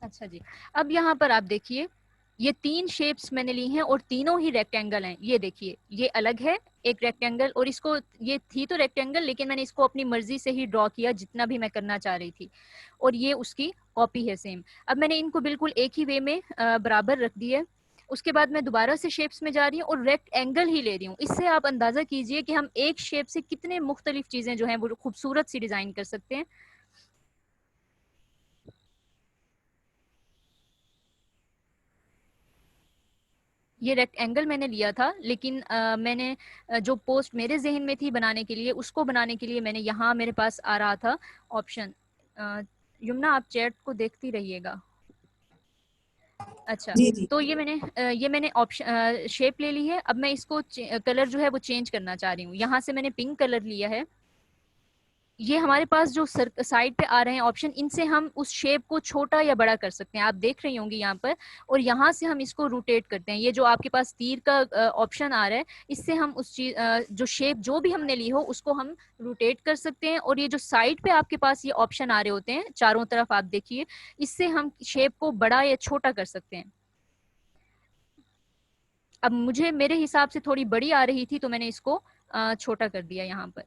A: اچھا جی, اب یہاں پر آپ دیکھیے یہ تین شیپس میں نے لی ہیں اور تینوں ہی ریکٹینگل ہیں. یہ دیکھیے یہ الگ ہے ایک ریکٹینگل, اور اس کو یہ تھی تو ریکٹینگل لیکن میں نے اس کو اپنی مرضی سے ہی ڈرا کیا جتنا بھی میں کرنا چاہ رہی تھی, اور یہ اس کی کاپی ہے سیم. اب میں نے ان کو بالکل ایک ہی وے میں برابر رکھ دی ہے. اس کے بعد میں دوبارہ سے شیپس میں جا رہی ہوں اور ریکٹ اینگل ہی لے رہی ہوں. اس سے آپ اندازہ کیجئے کہ ہم ایک شیپ سے کتنے مختلف چیزیں جو ہیں وہ خوبصورت سی ڈیزائن کر سکتے ہیں. یہ ریکٹ اینگل میں نے لیا تھا, لیکن میں نے جو پوسٹ میرے ذہن میں تھی بنانے کے لیے, اس کو بنانے کے لیے میں نے یہاں میرے پاس آ رہا تھا آپشن. یمنا آپ چیٹ کو دیکھتی رہیے گا. اچھا,
B: جی جی
A: تو یہ میں نے آپشن شیپ لے لی ہے. اب میں اس کو کلر جو ہے وہ چینج کرنا چاہ رہی ہوں. یہاں سے میں نے پنک کلر لیا ہے. یہ ہمارے پاس جو سائڈ پہ آ رہے ہیں آپشن, ان سے ہم اس شیپ کو چھوٹا یا بڑا کر سکتے ہیں. آپ دیکھ رہی ہوں گی یہاں پر, اور یہاں سے ہم اس کو روٹیٹ کرتے ہیں. یہ جو آپ کے پاس تیر کا آپشن آ رہا ہے, اس سے ہم اس چیز جو شیپ جو بھی ہم نے لی ہو اس کو ہم روٹیٹ کر سکتے ہیں. اور یہ جو سائڈ پہ آپ کے پاس یہ آپشن آ رہے ہوتے ہیں چاروں طرف, آپ دیکھیے اس سے ہم شیپ کو بڑا یا چھوٹا کر سکتے ہیں. اب مجھے میرے حساب سے تھوڑی بڑی آ رہی تھی تو میں نے اس کو چھوٹا کر دیا یہاں پر.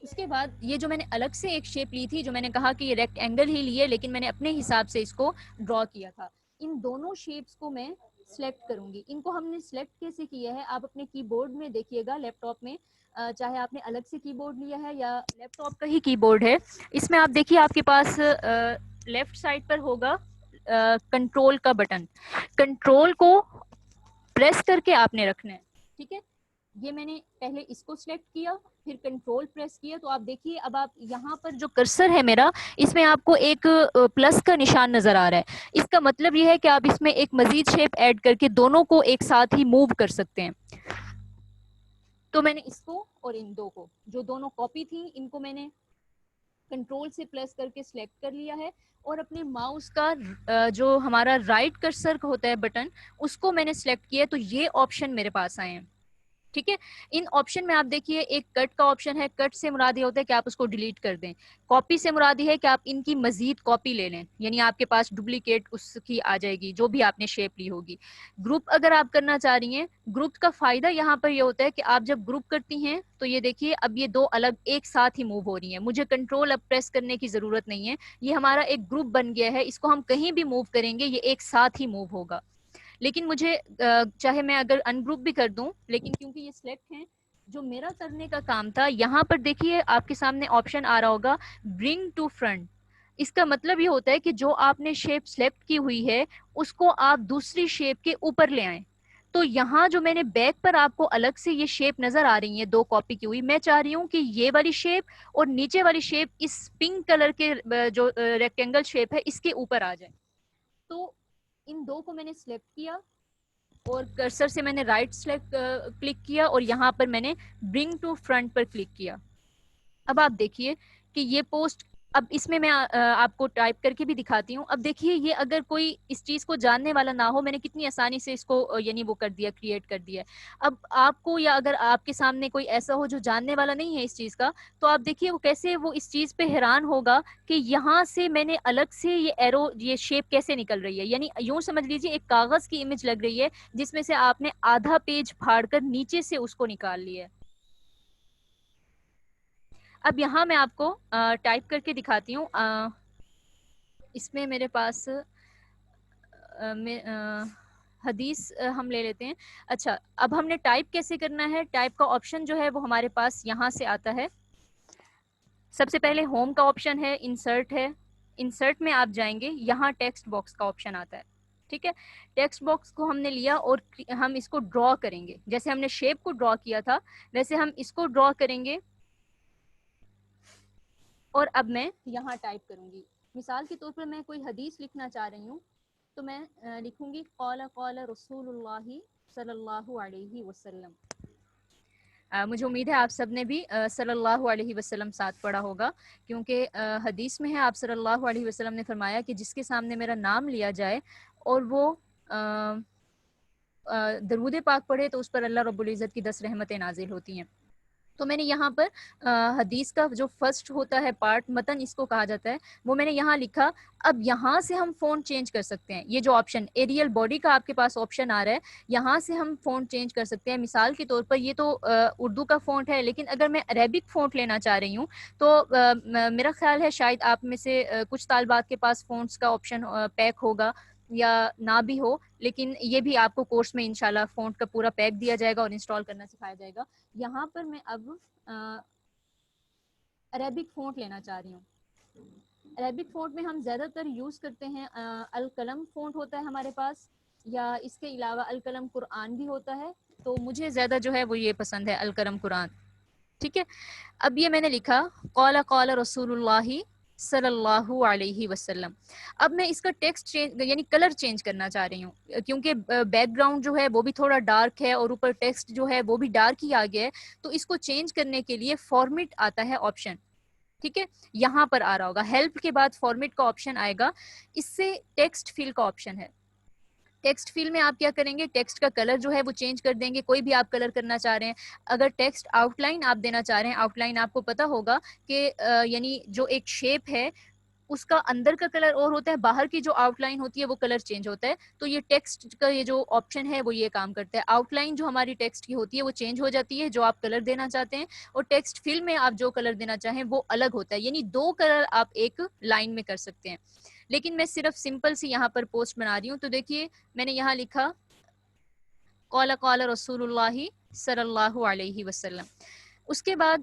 A: اس کے بعد یہ جو میں نے الگ سے ایک شیپ لی تھی, جو میں نے کہا کہ یہ ریکٹ اینگل ہی لی ہے لیکن میں نے اپنے حساب سے اس کو ڈرا کیا تھا, ان دونوں شیپس کو میں سلیکٹ کروں گی. ان کو ہم نے سلیکٹ کیسے کیا ہے, آپ اپنے کی بورڈ میں دیکھیے گا, لیپ ٹاپ میں, چاہے آپ نے الگ سے کی بورڈ لیا ہے یا لیپ ٹاپ کا ہی کی بورڈ ہے, اس میں آپ دیکھیے آپ کے پاس لیفٹ سائڈ پر ہوگا کنٹرول کا بٹن. کنٹرول کو پریس کر کے آپ نے رکھنا ہے, ٹھیک ہے. یہ میں نے پہلے اس کو سلیکٹ کیا, پھر کنٹرول پریس کیا, تو آپ دیکھیے اب آپ یہاں پر جو کرسر ہے میرا, اس میں آپ کو ایک پلس کا نشان نظر آ رہا ہے. اس کا مطلب یہ ہے کہ آپ اس میں ایک مزید شیپ ایڈ کر کے دونوں کو ایک ساتھ ہی موو کر سکتے ہیں. تو میں نے اس کو اور ان دو کو, جو دونوں کاپی تھی, ان کو میں نے کنٹرول سے پریس کر کے سلیکٹ کر لیا ہے, اور اپنے ماؤس کا جو ہمارا رائٹ کرسر ہوتا ہے بٹن, اس کو میں نے سلیکٹ کیا, تو یہ آپشن میرے پاس آئے ہیں. ٹھیک ہے, ان آپشن میں آپ دیکھیے ایک کٹ کا آپشن ہے. کٹ سے مراد یہ ہوتا ہے کہ آپ اس کو ڈیلیٹ کر دیں. کاپی سے مراد یہ ہے کہ آپ ان کی مزید کاپی لے لیں, یعنی آپ کے پاس ڈپلیکیٹ اس کی آ جائے گی جو بھی آپ نے شیپ لی ہوگی. گروپ اگر آپ کرنا چاہ رہی ہیں, گروپ کا فائدہ یہاں پر یہ ہوتا ہے کہ آپ جب گروپ کرتی ہیں تو یہ دیکھیے اب یہ دو الگ ایک ساتھ ہی موو ہو رہی ہیں. مجھے کنٹرول اب پریس کرنے کی ضرورت نہیں ہے, یہ ہمارا ایک گروپ بن گیا ہے. اس کو ہم کہیں بھی موو کریں گے یہ ایک ساتھ ہی موو ہوگا. لیکن مجھے چاہے میں اگر ان گروپ بھی کر دوں, لیکن کیونکہ یہ سلیکٹ ہیں, جو میرا کرنے کا کام تھا, یہاں پر دیکھیے آپ کے سامنے آپشن آ رہا ہوگا برنگ ٹو فرنٹ. اس کا مطلب یہ ہوتا ہے کہ جو آپ نے شیپ سلیکٹ کی ہوئی ہے اس کو آپ دوسری شیپ کے اوپر لے آئیں. تو یہاں جو میں نے بیک پر آپ کو الگ سے یہ شیپ نظر آ رہی ہیں دو کاپی کی ہوئی, میں چاہ رہی ہوں کہ یہ والی شیپ اور نیچے والی شیپ اس پنک کلر کے جو ریکٹینگل شیپ ہے اس کے اوپر آ جائے. تو ان دو کو میں نے سلیکٹ کیا اور کرسر سے میں نے رائٹ سلیکٹ کلک کیا اور یہاں پر میں نے برنگ ٹو فرنٹ پر کلک کیا. اب آپ دیکھیے کہ یہ پوسٹ, اب اس میں آپ کو ٹائپ کر کے بھی دکھاتی ہوں. اب دیکھیے یہ اگر کوئی اس چیز کو جاننے والا نہ ہو, میں نے کتنی آسانی سے اس کو یعنی وہ کر دیا, کریٹ کر دیا. اب آپ کو یا اگر آپ کے سامنے کوئی ایسا ہو جو جاننے والا نہیں ہے اس چیز کا, تو آپ دیکھیے وہ کیسے وہ اس چیز پہ حیران ہوگا کہ یہاں سے میں نے الگ سے یہ ایرو, یہ شیپ کیسے نکل رہی ہے. یعنی یوں سمجھ لیجیے ایک کاغذ کی امیج لگ رہی ہے جس میں سے آپ نے آدھا پیج پھاڑ کر نیچے سے اس کو نکال لیا ہے. اب یہاں میں آپ کو ٹائپ کر کے دکھاتی ہوں. اس میں میرے پاس حدیث ہم لے لیتے ہیں. اچھا, اب ہم نے ٹائپ کیسے کرنا ہے, ٹائپ کا آپشن جو ہے وہ ہمارے پاس یہاں سے آتا ہے. سب سے پہلے ہوم کا آپشن ہے, انسرٹ ہے, انسرٹ میں آپ جائیں گے, یہاں ٹیکسٹ باکس کا آپشن آتا ہے. ٹھیک ہے, ٹیکسٹ باکس کو ہم نے لیا اور ہم اس کو ڈرا کریں گے. جیسے ہم نے شیپ کو ڈرا کیا تھا ویسے ہم اس کو ڈرا کریں گے. اور اب میں یہاں ٹائپ کروں گی. مثال کے طور پر میں کوئی حدیث لکھنا چاہ رہی ہوں تو میں لکھوں گی قال قال رسول اللہ صلی اللہ علیہ وسلم. مجھے امید ہے آپ سب نے بھی صلی اللہ علیہ وسلم ساتھ پڑھا ہوگا, کیونکہ حدیث میں ہے آپ صلی اللہ علیہ وسلم نے فرمایا کہ جس کے سامنے میرا نام لیا جائے اور وہ درود پاک پڑھے تو اس پر اللہ رب العزت کی 10 رحمتیں نازل ہوتی ہیں. تو میں نے یہاں پر حدیث کا جو فرسٹ ہوتا ہے پارٹ, متن اس کو کہا جاتا ہے, وہ میں نے یہاں لکھا. اب یہاں سے ہم فونٹ چینج کر سکتے ہیں. یہ جو آپشن ایریل باڈی کا آپ کے پاس آپشن آ رہا ہے, یہاں سے ہم فونٹ چینج کر سکتے ہیں. مثال کے طور پر یہ تو اردو کا فونٹ ہے, لیکن اگر میں عربک فونٹ لینا چاہ رہی ہوں تو میرا خیال ہے شاید آپ میں سے کچھ طالبات کے پاس فونٹس کا آپشن پیک ہوگا یا نہ بھی ہو, لیکن یہ بھی آپ کو کورس میں انشاءاللہ فونٹ کا پورا پیک دیا جائے گا اور انسٹال کرنا سکھایا جائے گا. یہاں پر میں اب عربک فونٹ لینا چاہ رہی ہوں. عربک فونٹ میں ہم زیادہ تر یوز کرتے ہیں القلم فونٹ ہوتا ہے ہمارے پاس, یا اس کے علاوہ القلم قرآن بھی ہوتا ہے. تو مجھے زیادہ جو ہے وہ یہ پسند ہے, القلم قرآن. ٹھیک ہے, اب یہ میں نے لکھا قال قال رسول اللہ صلی اللہ علیہ وسلم. اب میں اس کا ٹیکسٹ چینج یعنی کلر چینج کرنا چاہ رہی ہوں, کیونکہ بیک گراؤنڈ جو ہے وہ بھی تھوڑا ڈارک ہے اور اوپر ٹیکسٹ جو ہے وہ بھی ڈارک ہی آ گیا ہے. تو اس کو چینج کرنے کے لیے فارمیٹ آتا ہے آپشن. ٹھیک ہے, یہاں پر آ رہا ہوگا, ہیلپ کے بعد فارمیٹ کا آپشن آئے گا. اس سے ٹیکسٹ فیل کا آپشن ہے. ٹیکسٹ فیل میں آپ کیا کریں گے, ٹیکسٹ کا کلر جو ہے وہ چینج کر دیں گے, کوئی بھی آپ کلر کرنا چاہ رہے ہیں. اگر ٹیکسٹ آؤٹ لائن آپ دینا چاہ رہے ہیں, آؤٹ لائن آپ کو پتا ہوگا کہ یعنی جو ایک شیپ ہے اس کا اندر کا کلر اور ہوتا ہے, باہر کی جو آؤٹ لائن ہوتی ہے وہ کلر چینج ہوتا ہے. تو یہ ٹیکسٹ کا یہ جو آپشن ہے وہ یہ کام کرتا ہے. آؤٹ لائن جو ہماری ٹیکسٹ کی ہوتی ہے وہ چینج ہو جاتی ہے جو آپ کلر دینا چاہتے ہیں, اور ٹیکسٹ فیل میں آپ جو کلر دینا چاہیں وہ الگ ہوتا ہے. یعنی 2 کلر آپ ایک لائن میں کر سکتے ہیں. لیکن میں صرف سمپل سی یہاں پر پوسٹ بنا رہی ہوں. تو دیکھیے میں نے یہاں لکھا قال قال رسول اللہ صلی اللہ علیہ وسلم. اس کے بعد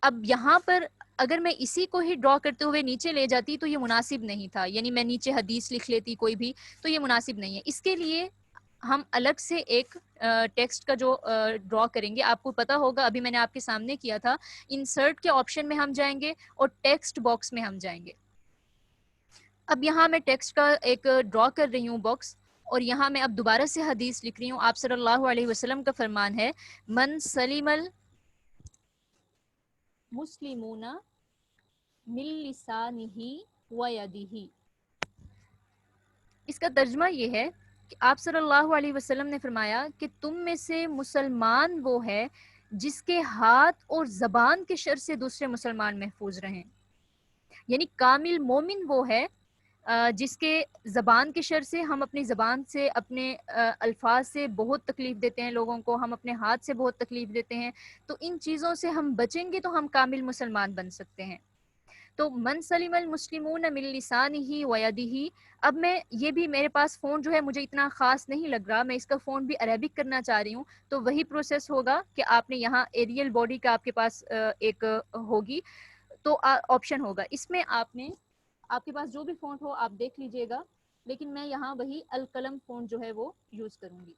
A: اب یہاں پر اگر میں اسی کو ہی ڈرا کرتے ہوئے نیچے لے جاتی تو یہ مناسب نہیں تھا, یعنی میں نیچے حدیث لکھ لیتی کوئی بھی, تو یہ مناسب نہیں ہے. اس کے لیے ہم الگ سے ایک ٹیکسٹ کا جو ڈرا کریں گے, آپ کو پتا ہوگا ابھی میں نے آپ کے سامنے کیا تھا, انسرٹ کے آپشن میں ہم جائیں گے اور ٹیکسٹ باکس میں ہم جائیں گے. اب یہاں میں ٹیکسٹ کا ایک ڈرا کر رہی ہوں باکس, اور یہاں میں اب دوبارہ سے حدیث لکھ رہی ہوں. آپ صلی اللہ علیہ وسلم کا فرمان ہے, من سلیم المسلمون من لسانہ و یدہ. اس کا ترجمہ یہ ہے کہ آپ صلی اللہ علیہ وسلم نے فرمایا کہ تم میں سے مسلمان وہ ہے جس کے ہاتھ اور زبان کے شر سے دوسرے مسلمان محفوظ رہیں. یعنی کامل مومن وہ ہے جس کے زبان کے شر سے, ہم اپنی زبان سے اپنے الفاظ سے بہت تکلیف دیتے ہیں لوگوں کو, ہم اپنے ہاتھ سے بہت تکلیف دیتے ہیں. تو ان چیزوں سے ہم بچیں گے تو ہم کامل مسلمان بن سکتے ہیں. تو من سلم المسلمون من لسانہ و یدہ. اب میں یہ بھی میرے پاس فون جو ہے مجھے اتنا خاص نہیں لگ رہا, میں اس کا فون بھی عربک کرنا چاہ رہی ہوں. تو وہی پروسیس ہوگا کہ آپ نے یہاں ایریل باڈی کا آپ کے پاس ایک ہوگی, تو آپشن ہوگا, اس میں آپ نے آپ کے پاس جو بھی فونٹ ہو آپ دیکھ لیجئے گا، لیکن میں یہاں وہی القلم فونٹ جو ہے وہ یوز کروں گی.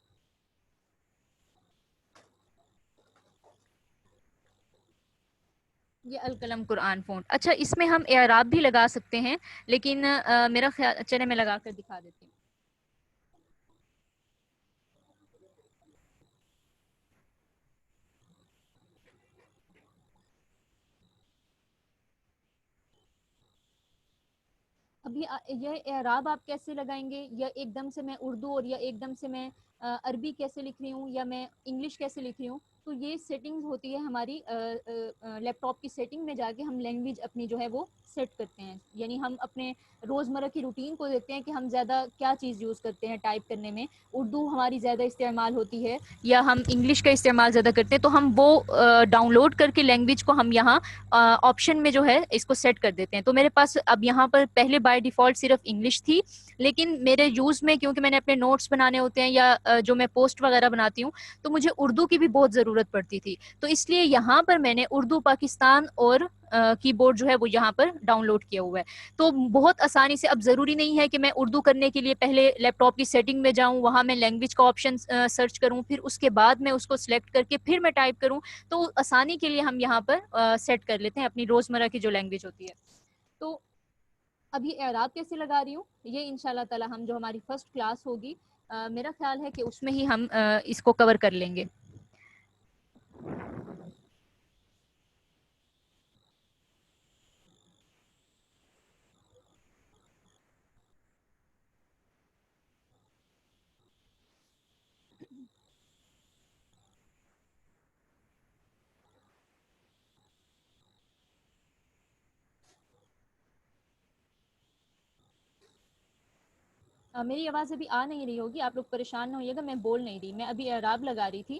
A: یہ القلم قرآن فونٹ. اچھا اس میں ہم اعراب بھی لگا سکتے ہیں، لیکن میرا خیال چلے میں لگا کر دکھا دیتی ہوں. ابھی یہ اعراب آپ کیسے لگائیں گے، یا ایک دم سے میں اردو اور یا ایک دم سے میں عربی کیسے لکھ رہی ہوں یا میں انگلش کیسے لکھ رہی ہوں، تو یہ سیٹنگز ہوتی ہے ہماری لیپ ٹاپ کی سیٹنگ میں جا کے ہم لینگویج اپنی جو ہے وہ سیٹ کرتے ہیں. یعنی ہم اپنے روزمرہ کی روٹین کو دیکھتے ہیں کہ ہم زیادہ کیا چیز یوز کرتے ہیں ٹائپ کرنے میں. اردو ہماری زیادہ استعمال ہوتی ہے یا ہم انگلش کا استعمال زیادہ کرتے ہیں، تو ہم وہ ڈاؤن لوڈ کر کے لینگویج کو ہم یہاں آپشن میں جو ہے اس کو سیٹ کر دیتے ہیں. تو میرے پاس اب یہاں پر پہلے بائی ڈیفالٹ صرف انگلش تھی، لیکن میرے یوز میں کیونکہ میں نے اپنے نوٹس بنانے ہوتے ہیں یا جو میں پوسٹ وغیرہ بناتی ہوں، تو مجھے اردو کی بھی بہت ضرورت پڑتی تھی. تو اس لیے یہاں پر میں نے اردو پاکستان اور کی بورڈ جو ہے وہ یہاں پر ڈاؤن لوڈ کیا ہوا ہے. تو بہت آسانی سے، اب ضروری نہیں ہے کہ میں اردو کرنے کے لیے پہلے لیپ ٹاپ کی سیٹنگ میں جاؤں، وہاں میں لینگویج کا آپشن سرچ کروں، پھر اس کے بعد میں اس کو سلیکٹ کر کے پھر میں ٹائپ کروں. تو آسانی کے لیے ہم یہاں پر سیٹ کر لیتے ہیں اپنی روزمرہ کی جو لینگویج ہوتی ہے. تو ابھی اعراب کیسے لگا رہی ہوں یہ انشاءاللہ تعالی ہم جو ہماری فرسٹ کلاس ہوگی میرا خیال ہے کہ اس میں ہی ہم اس کو کور کر لیں گے. میری آواز ابھی آ نہیں رہی ہوگی، آپ لوگ پریشان نہ ہوئیے گا، میں بول نہیں رہی، میں ابھی اعراب لگا رہی تھی.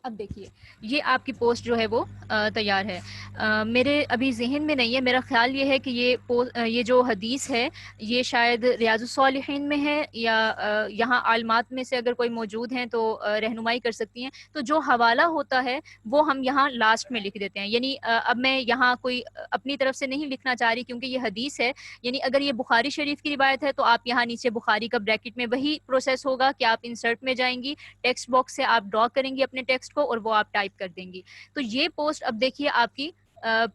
A: اب دیکھیے یہ آپ کی پوسٹ جو ہے وہ تیار ہے. میرے ابھی ذہن میں نہیں ہے، میرا خیال یہ ہے کہ یہ جو حدیث ہے یہ شاید ریاض الصالحین میں ہے، یا یہاں عالمات میں سے اگر کوئی موجود ہیں تو رہنمائی کر سکتی ہیں. تو جو حوالہ ہوتا ہے وہ ہم یہاں لاسٹ میں لکھ دیتے ہیں. یعنی اب میں یہاں کوئی اپنی طرف سے نہیں لکھنا چاہ رہی کیونکہ یہ حدیث ہے. یعنی اگر یہ بخاری شریف کی روایت ہے تو آپ یہاں نیچے بخاری کا بریکٹ میں وہی پروسیس ہوگا کہ آپ انسرٹ میں جائیں گی، ٹیکسٹ باکس سے آپ ڈرا کریں گی اپنے ٹیکسٹ کو اور وہ آپ ٹائپ کر دیں گی. تو یہ پوسٹ اب دیکھیے آپ کی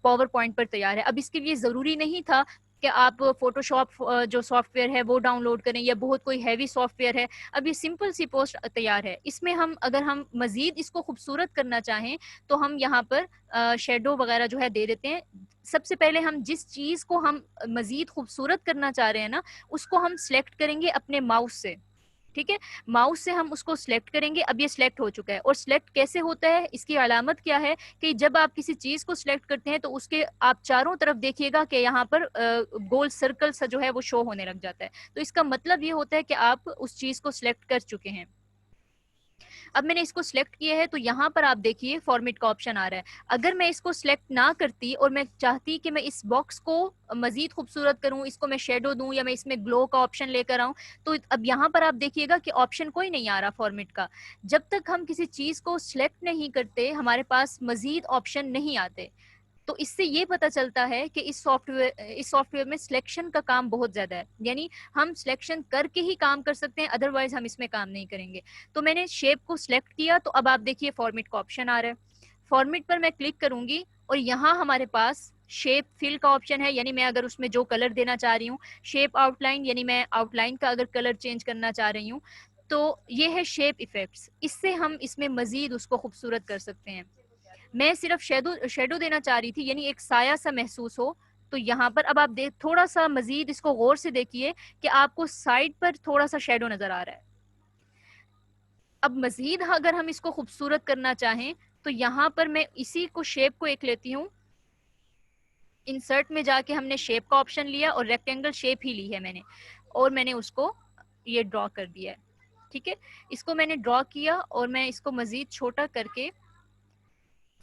A: پاور پوائنٹ پر تیار ہے. اب اس کے لیے ضروری نہیں تھا کہ آپ فوٹو شاپ جو سافٹ ویئر ہے وہ ڈاؤن لوڈ کریں یا بہت کوئی ہیوی سافٹ ویئر ہے. اب یہ سمپل سی پوسٹ تیار ہے. اس میں اگر ہم مزید اس کو خوبصورت کرنا چاہیں تو ہم یہاں پر شیڈو وغیرہ جو ہے دے دیتے ہیں. سب سے پہلے ہم جس چیز کو ہم مزید خوبصورت کرنا چاہ رہے ہیں نا، اس کو ہم سلیکٹ کریں گے اپنے ماؤس سے. ٹھیک ہے، ماؤس سے ہم اس کو سلیکٹ کریں گے. اب یہ سلیکٹ ہو چکا ہے. اور سلیکٹ کیسے ہوتا ہے، اس کی علامت کیا ہے کہ جب آپ کسی چیز کو سلیکٹ کرتے ہیں تو اس کے آپ چاروں طرف دیکھیے گا کہ یہاں پر گول سرکل سا جو ہے وہ شو ہونے لگ جاتا ہے. تو اس کا مطلب یہ ہوتا ہے کہ آپ اس چیز کو سلیکٹ کر چکے ہیں. اب میں نے اس کو سلیکٹ کیا ہے تو یہاں پر آپ دیکھیے فارمیٹ کا آپشن آ رہا ہے. اگر میں اس کو سلیکٹ نہ کرتی اور میں چاہتی کہ میں اس باکس کو مزید خوبصورت کروں، اس کو میں شیڈو دوں یا میں اس میں گلو کا آپشن لے کر آؤں، تو اب یہاں پر آپ دیکھیے گا کہ آپشن کوئی نہیں آ رہا فارمیٹ کا. جب تک ہم کسی چیز کو سلیکٹ نہیں کرتے ہمارے پاس مزید آپشن نہیں آتے. تو اس سے یہ پتہ چلتا ہے کہ اس سافٹ ویئر میں سلیکشن کا کام بہت زیادہ ہے. یعنی ہم سلیکشن کر کے ہی کام کر سکتے ہیں، ادروائز ہم اس میں کام نہیں کریں گے. تو میں نے شیپ کو سلیکٹ کیا تو اب آپ دیکھیے فارمیٹ کا آپشن آ رہا ہے. فارمیٹ پر میں کلک کروں گی اور یہاں ہمارے پاس شیپ فل کا آپشن ہے. یعنی میں اگر اس میں جو کلر دینا چاہ رہی ہوں، شیپ آؤٹ لائن، یعنی میں آؤٹ لائن کا اگر کلر چینج کرنا چاہ رہی ہوں، تو یہ ہے شیپ ایفیکٹس. اس سے ہم اس میں مزید اس کو خوبصورت کر سکتے ہیں. میں صرف شیڈو دینا چاہ رہی تھی، یعنی ایک سایہ سا محسوس ہو. تو یہاں پر اب آپ تھوڑا سا مزید اس کو غور سے دیکھیے کہ آپ کو سائڈ پر تھوڑا سا شیڈو نظر آ رہا ہے. اب مزید اگر ہم اس کو خوبصورت کرنا چاہیں تو یہاں پر میں اسی کو شیپ کو ایک لیتی ہوں. انسرٹ میں جا کے ہم نے شیپ کا آپشن لیا اور ریکٹینگل شیپ ہی لی ہے میں نے، اور میں نے اس کو یہ ڈرا کر دیا ہے. ٹھیک ہے، اس کو میں نے ڈرا کیا اور میں اس کو مزید چھوٹا کر کے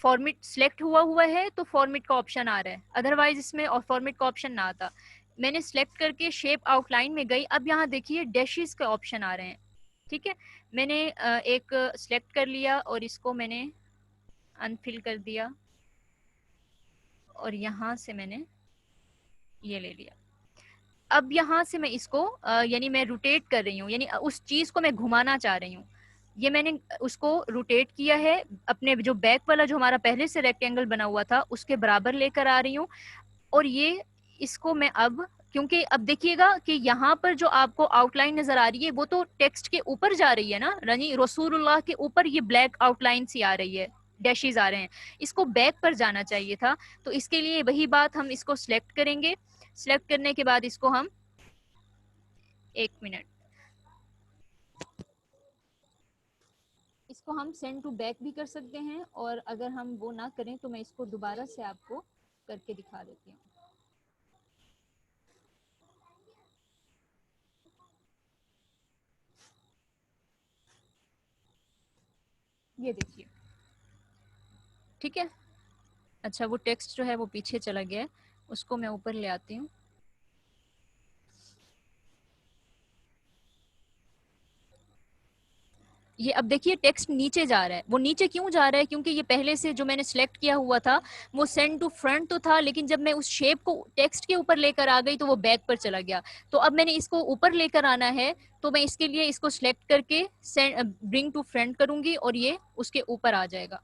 A: فارمیٹ سلیکٹ ہوا ہے تو فارمیٹ کا آپشن آ رہا ہے، ادروائز اس میں اور فارمیٹ کا آپشن نہ آتا. میں نے سلیکٹ کر کے شیپ آؤٹ لائن میں گئی. اب یہاں دیکھیے ڈیشز کے آپشن آ رہے ہیں. ٹھیک ہے، میں نے ایک سلیکٹ کر لیا اور اس کو میں نے انفل کر دیا. اور یہاں سے میں نے یہ لے لیا. اب یہاں سے میں اس کو یعنی میں روٹیٹ کر رہی ہوں، یعنی اس چیز کو میں گھمانا چاہ رہی ہوں. یہ میں نے اس کو روٹیٹ کیا ہے، اپنے جو بیک والا جو ہمارا پہلے سے ریکٹینگل بنا ہوا تھا اس کے برابر لے کر آ رہی ہوں. اور یہ اس کو میں اب، کیونکہ اب دیکھیے گا کہ یہاں پر جو آپ کو آؤٹ لائن نظر آ رہی ہے وہ تو ٹیکسٹ کے اوپر جا رہی ہے نا، یعنی رسول اللہ کے اوپر یہ بلیک آؤٹ لائن سی آ رہی ہے، ڈیشز آ رہے ہیں. اس کو بیک پر جانا چاہیے تھا. تو اس کے لیے وہی بات، ہم اس کو سلیکٹ کریں گے. سلیکٹ کرنے کے بعد اس کو ہم، ایک منٹ، اس کو ہم سینڈ ٹو بیک بھی کر سکتے ہیں، اور اگر ہم وہ نہ کریں تو میں اس کو دوبارہ سے آپ کو کر کے دکھا دیتی ہوں. یہ دیکھیے، ٹھیک ہے. اچھا وہ ٹیکسٹ جو ہے وہ پیچھے چلا گیا ہے، اس کو میں اوپر لے آتی ہوں. یہ اب دیکھیے ٹیکسٹ نیچے جا رہا ہے. وہ نیچے کیوں جا رہا ہے؟ کیونکہ یہ پہلے سے جو میں نے سلیکٹ کیا ہوا تھا وہ سینڈ ٹو فرنٹ تو تھا، لیکن جب میں اس شیپ کو ٹیکسٹ کے اوپر لے کر آ گئی تو وہ بیک پر چلا گیا. تو اب میں نے اس کو اوپر لے کر آنا ہے، تو میں اس کے لیے اس کو سلیکٹ کر کے برنگ ٹو فرنٹ کروں گی اور یہ اس کے اوپر آ جائے گا.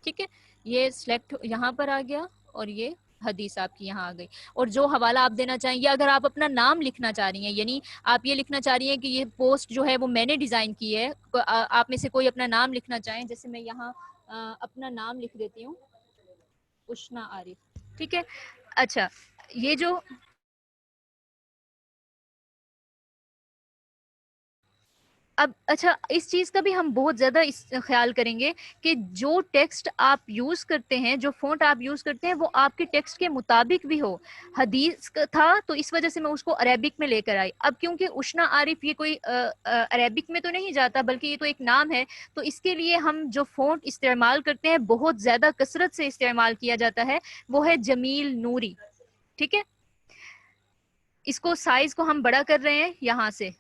A: ٹھیک ہے، یہ سلیکٹ یہاں پر آ گیا اور یہ حدیث آپ کی یہاں آ گئی. اور جو حوالہ آپ دینا چاہیں، یا اگر آپ اپنا نام لکھنا چاہ رہی ہیں، یعنی آپ یہ لکھنا چاہ رہی ہیں کہ یہ پوسٹ جو ہے وہ میں نے ڈیزائن کی ہے، آپ میں سے کوئی اپنا نام لکھنا چاہیں، جیسے میں یہاں اپنا نام لکھ دیتی ہوں، اشنا عارف. ٹھیک ہے. اچھا یہ جو اب، اچھا اس چیز کا بھی ہم بہت زیادہ خیال کریں گے کہ جو ٹیکسٹ آپ یوز کرتے ہیں، جو فونٹ آپ یوز کرتے ہیں، وہ آپ کے ٹیکسٹ کے مطابق بھی ہو. حدیث تھا تو اس وجہ سے میں اس کو عربک میں لے کر آئی. اب کیونکہ اشنا عارف یہ کوئی عربک میں تو نہیں جاتا، بلکہ یہ تو ایک نام ہے، تو اس کے لیے ہم جو فونٹ استعمال کرتے ہیں بہت زیادہ کثرت سے استعمال کیا جاتا ہے، وہ ہے جمیل نوری. ٹھیک ہے. اس کو سائز کو ہم بڑا کر رہے ہیں یہاں سے.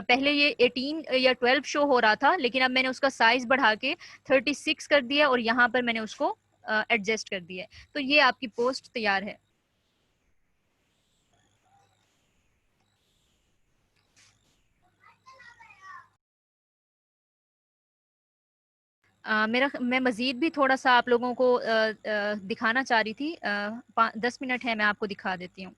A: پہلے یہ 18 یا 12 شو ہو رہا تھا، لیکن اب میں نے اس کا سائز بڑھا کے 36 کر دیا، اور یہاں پر میں نے اس کو ایڈجسٹ کر دیا. تو یہ آپ کی پوسٹ تیار ہے. میں مزید بھی تھوڑا سا آپ لوگوں کو دکھانا چاہ رہی تھی. 10 منٹ ہے، میں آپ کو دکھا دیتی ہوں.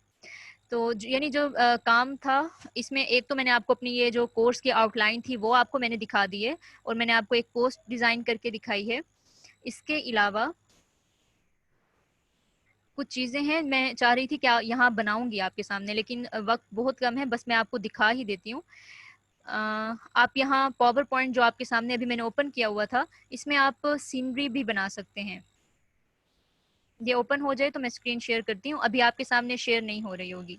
A: تو یعنی جو کام تھا اس میں، ایک تو میں نے آپ کو اپنی یہ جو کورس کی آؤٹ لائن تھی وہ آپ کو میں نے دکھا دی ہے، اور میں نے آپ کو ایک پوسٹ ڈیزائن کر کے دکھائی ہے. اس کے علاوہ کچھ چیزیں ہیں میں چاہ رہی تھی کہ یہاں بناؤں گی آپ کے سامنے، لیکن وقت بہت کم ہے، بس میں آپ کو دکھا ہی دیتی ہوں. آپ یہاں پاور پوائنٹ جو آپ کے سامنے ابھی میں نے اوپن کیا ہوا تھا، اس میں آپ سینری بھی بنا سکتے ہیں. یہ اوپن ہو جائے تو میں اسکرین شیئر کرتی ہوں. ابھی آپ کے سامنے شیئر نہیں ہو رہی ہوگی.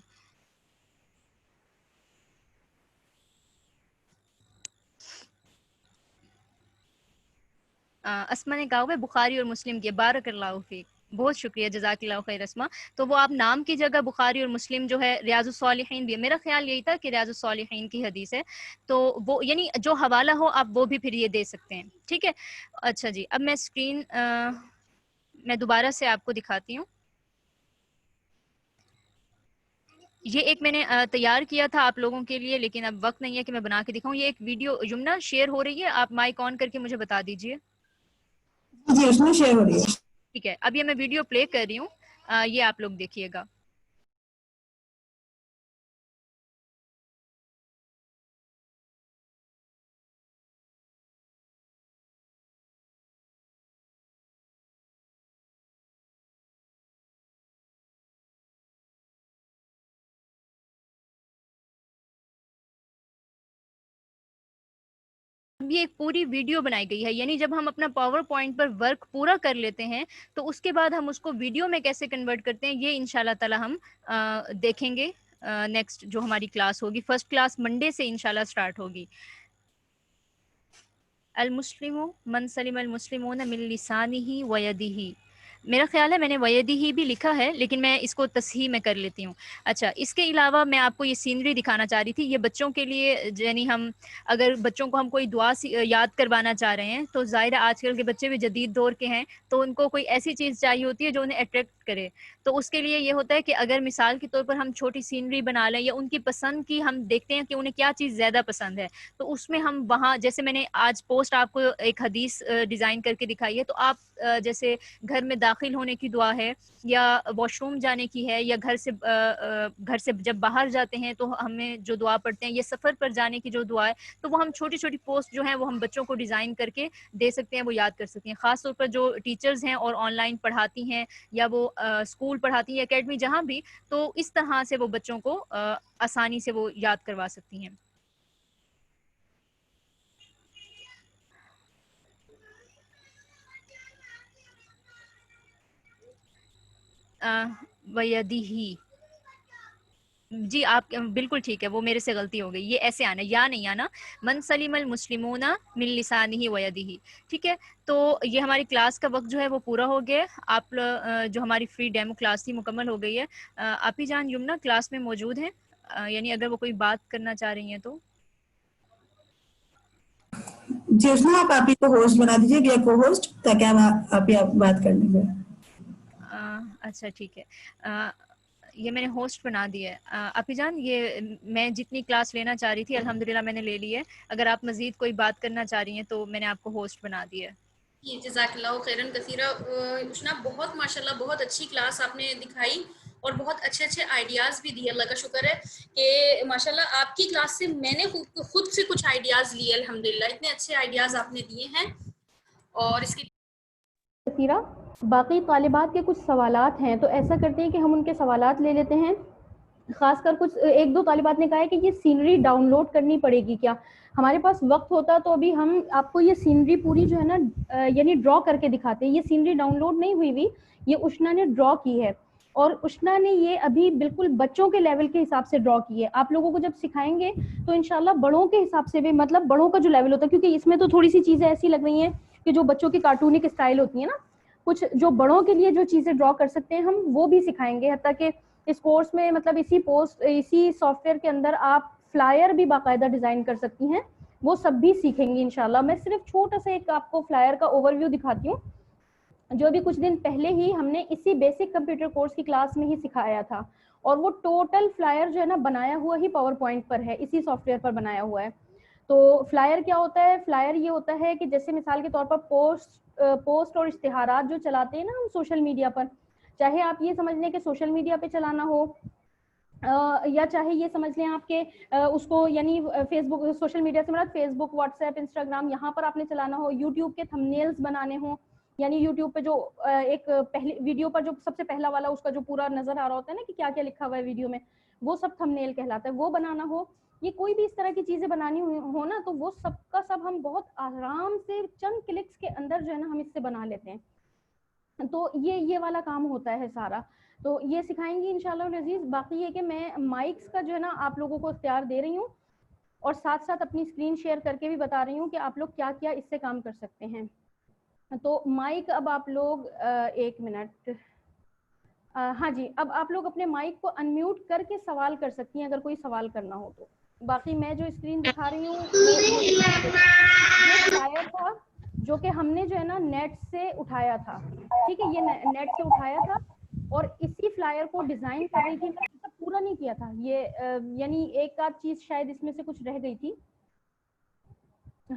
A: اسما نے کہا ہوا ہے بخاری اور مسلم کے. بارک اللہ فیک، بہت شکریہ، جزاک اللہ خیر اسما. تو وہ آپ نام کی جگہ بخاری اور مسلم جو ہے، ریاض الصالحین بھی ہے. میرا خیال یہی تھا کہ ریاض الصالحین کی حدیث ہے، تو وہ یعنی جو حوالہ ہو آپ وہ بھی پھر یہ دے سکتے ہیں. ٹھیک ہے. اچھا جی، اب میں اسکرین میں دوبارہ سے آپ کو دکھاتی ہوں. یہ ایک میں نے تیار کیا تھا آپ لوگوں کے لیے، لیکن اب وقت نہیں ہے کہ میں بنا کے دکھاؤں. یہ ایک ویڈیو یمنا شیئر ہو رہی ہے، آپ مائک آن کر کے مجھے بتا دیجئے.
B: جی اس میں شیئر ہو رہی ہے.
A: ٹھیک ہے. اب یہ میں ویڈیو پلے کر رہی ہوں، یہ آپ لوگ دیکھیے گا. اب یہ ایک پوری ویڈیو بنائی گئی ہے، یعنی جب ہم اپنا پاور پوائنٹ پر ورک پورا کر لیتے ہیں تو اس کے بعد ہم اس کو ویڈیو میں کیسے کنورٹ کرتے ہیں، یہ انشاءاللہ تعالی ہم دیکھیں گے. نیکسٹ جو ہماری کلاس ہوگی، فرسٹ کلاس منڈے سے انشاءاللہ سٹارٹ ہوگی. المسلم من سلم المسلمون من لسانه و یده. میرا خیال ہے میں نے ویدی ہی بھی لکھا ہے، لیکن میں اس کو تصحیح میں کر لیتی ہوں. اچھا، اس کے علاوہ میں آپ کو یہ سینری دکھانا چاہ رہی تھی. یہ بچوں کے لیے، یعنی ہم اگر بچوں کو ہم کوئی دعا یاد کروانا چاہ رہے ہیں تو ظاہر ہے آج کل کے بچے بھی جدید دور کے ہیں، تو ان کو کوئی ایسی چیز چاہیے ہوتی ہے جو انہیں اٹریکٹ کرے. تو اس کے لیے یہ ہوتا ہے کہ اگر مثال کے طور پر ہم چھوٹی سینری بنا لیں یا ان کی پسند کی ہم دیکھتے ہیں کہ انہیں کیا چیز زیادہ پسند ہے، تو اس میں ہم وہاں، جیسے میں نے آج پوسٹ آپ کو ایک حدیث ڈیزائن کر کے دکھائی ہے، تو آپ جیسے گھر میں داخل ہونے کی دعا ہے، یا واش روم جانے کی ہے، یا گھر سے جب باہر جاتے ہیں تو ہمیں جو دعا پڑھتے ہیں، یہ سفر پر جانے کی جو دعا ہے، تو وہ ہم چھوٹی چھوٹی پوسٹ جو ہیں وہ ہم بچوں کو ڈیزائن کر کے دے سکتے ہیں، وہ یاد کر سکتے ہیں. خاص طور پر جو ٹیچرز ہیں اور آن لائن پڑھاتی ہیں، یا وہ اسکول پڑھاتی ہیں، اکیڈمی جہاں بھی، تو اس طرح سے وہ بچوں کو آسانی سے وہ یاد کروا سکتی ہیں. ویدی، جی آپ بالکل ٹھیک ہے، وہ میرے سے غلطی ہو گئی. یہ ایسے آنا، یا نہیں آنا، من سلیم المسلمون من لسانہ ویدہ. ٹھیک ہے، تو یہ ہماری کلاس کا وقت جو ہے وہ پورا ہو گیا. آپ جو ہماری فری ڈیمو کلاس تھی مکمل ہو گئی ہے. آپی جان یمنا کلاس میں موجود ہیں، یعنی اگر وہ کوئی بات کرنا چاہ رہی ہیں تو.
B: جی اسما، آپ آپ ہی کو ہوسٹ بنا دیجیے گیا کو ہوسٹ، تاکہ ہم آپ ہی بات کر لیں گے.
A: اچھا ٹھیک ہے، یہ میں نے ہوسٹ بنا دیا ہے. اپی جان، یہ میں جتنی کلاس لینا چاہ رہی تھی الحمدللہ میں نے لے لی ہے. اگر آپ مزید کوئی بات کرنا چاہ رہی ہیں تو میں نے آپ کو ہوسٹ بنا دیا ہے.
C: جی جزاک اللہ خیرن کثیرہ. جناب بہت ماشاءاللہ بہت اچھی کلاس آپ نے دکھائی اور بہت اچھے اچھے آئیڈیاز بھی دیے. اللہ کا شکر ہے کہ ماشاءاللہ آپ کی کلاس سے میں نے خود سے کچھ آئیڈیاز لیے. الحمدللہ اتنے اچھے آئیڈیاز آپ نے دیے ہیں. اور اس کی
D: کثیرہ، باقی طالبات کے کچھ سوالات ہیں، تو ایسا کرتے ہیں کہ ہم ان کے سوالات لے لیتے ہیں. خاص کر کچھ ایک دو طالبات نے کہا ہے کہ یہ سینری ڈاؤن لوڈ کرنی پڑے گی کیا. ہمارے پاس وقت ہوتا تو ابھی ہم آپ کو یہ سینری پوری جو ہے نا یعنی ڈرا کر کے دکھاتے ہیں. یہ سینری ڈاؤن لوڈ نہیں ہوئی، یہ اشنا نے ڈرا کی ہے، اور اشنا نے یہ ابھی بالکل بچوں کے لیول کے حساب سے ڈرا کی ہے. آپ لوگوں کو جب سکھائیں گے تو انشاءاللہ بڑوں کے حساب سے بھی، مطلب بڑوں کا جو لیول ہوتا ہے، کیونکہ اس میں تو تھوڑی سی چیزیں ایسی لگ رہی ہیں کہ جو بچوں کی کارٹونک اسٹائل ہوتی ہیں نا، کچھ جو بڑوں کے لیے جو چیزیں ڈرا کر سکتے ہیں ہم وہ بھی سکھائیں گے. حتیٰ کہ اس کورس میں مطلب اسی سافٹ ویئر کے اندر آپ فلائر بھی باقاعدہ ڈیزائن کر سکتی ہیں، وہ سب بھی سیکھیں گی انشاءاللہ. میں صرف چھوٹا سا ایک آپ کو فلائر کا اوور ویو دکھاتی ہوں، جو ابھی کچھ دن پہلے ہی ہم نے اسی بیسک کمپیوٹر کورس کی کلاس میں ہی سکھایا تھا. اور وہ ٹوٹل فلائر جو ہے نا بنایا ہوا ہی پاور پوائنٹ پر ہے، اسی سافٹ ویئر پر بنایا ہوا ہے. تو فلائر کیا ہوتا ہے؟ فلائر یہ ہوتا ہے کہ جیسے مثال کے طور پر پوسٹ اور اشتہارات جو چلاتے ہیں نا ہم سوشل میڈیا پر، چاہے آپ یہ سمجھ لیں کہ سوشل میڈیا پہ چلانا ہو، یا چاہے یہ سمجھ لیں آپ کے اس کو یعنی فیس بک، سوشل میڈیا سے مراد فیس بک، واٹس ایپ، انسٹاگرام، یہاں پر آپ نے چلانا ہو، یوٹیوب کے تھمبنیلز بنانے ہوں، یعنی یوٹیوب پہ جو ایک پہلی ویڈیو پر جو سب سے پہلا والا اس کا جو پورا نظر آ رہا ہوتا ہے نا کہ کیا کیا لکھا ہوا ہے ویڈیو میں، وہ سب تھمبنیل کہلاتا ہے. وہ بنانا ہو، یہ کوئی بھی اس طرح کی چیزیں بنانی ہو نا، تو وہ سب کا سب ہم بہت آرام سے چند کلکس کے اندر جو ہے نا ہم اس سے بنا لیتے ہیں. تو یہ والا کام ہوتا ہے سارا، تو یہ سکھائیں گی انشاءاللہ العزیز. باقی یہ کہ میں مائکس کا جو ہے نا آپ لوگوں کو اختیار دے رہی ہوں، اور ساتھ ساتھ اپنی اسکرین شیئر کر کے بھی بتا رہی ہوں کہ آپ لوگ کیا کیا اس سے کام کر سکتے ہیں. تو مائک اب آپ لوگ ایک منٹ، ہاں جی، اب آپ لوگ اپنے مائک کو انمیوٹ کر کے سوال کر سکتی ہیں اگر کوئی سوال کرنا ہو تو. باقی میں جو اسکرین دکھا رہی ہوں وہ یہ فلائر تھا جو کہ ہم نے جو ہے نا نیٹ سے اٹھایا تھا. ٹھیک ہے، یہ نیٹ سے اٹھایا تھا اور اسی فلائر کو ڈیزائن کر رہی تھی. میں نے پورا نہیں کیا تھا یہ، یعنی ایک آدھ چیز شاید اس میں سے کچھ رہ گئی تھی.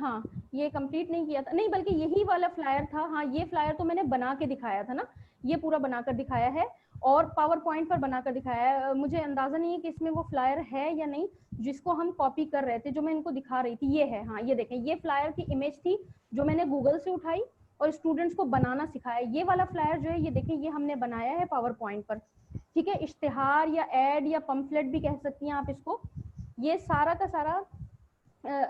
D: ہاں، یہ کمپلیٹ نہیں کیا تھا، نہیں بلکہ یہی والا فلائر تھا. ہاں، یہ فلائر تو میں نے بنا کے دکھایا تھا نا، یہ پورا بنا کر دکھایا ہے اور پاور پوائنٹ پر بنا کر دکھایا ہے. مجھے اندازہ نہیں ہے کہ اس میں وہ فلائر ہے یا نہیں جس کو ہم کاپی کر رہے تھے، جو میں ان کو دکھا رہی تھی. یہ ہے، ہاں یہ دیکھیں، یہ فلائر کی امیج تھی جو میں نے گوگل سے اٹھائی اور اسٹوڈنٹس کو بنانا سکھایا. یہ والا فلائر جو ہے یہ دیکھیں، یہ ہم نے بنایا ہے پاور پوائنٹ پر. ٹھیک ہے، اشتہار یا ایڈ یا پمفلٹ بھی کہہ سکتی ہیں آپ اس کو. یہ سارا کا سارا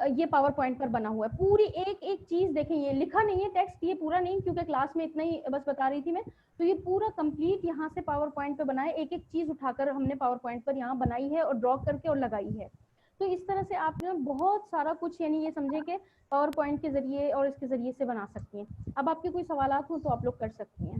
D: یہ پاور پوائنٹ پر بنا ہوا ہے. پوری ایک ایک چیز دیکھیں، یہ لکھا نہیں ہے ٹیکسٹ، یہ پورا نہیں کیونکہ کلاس میں اتنا ہی بس بتا رہی تھی میں. تو یہ پورا کمپلیٹ یہاں سے پاور پوائنٹ پہ بنا ہے، ایک ایک چیز اٹھا کر ہم نے پاور پوائنٹ پر یہاں بنائی ہے اور ڈرا کر کے اور لگائی ہے. تو اس طرح سے آپ نے بہت سارا کچھ یعنی یہ سمجھے کہ پاور پوائنٹ کے ذریعے اور اس کے ذریعے سے بنا سکتی ہیں. اب آپ کے کوئی سوالات ہوں تو آپ لوگ کر سکتی ہیں.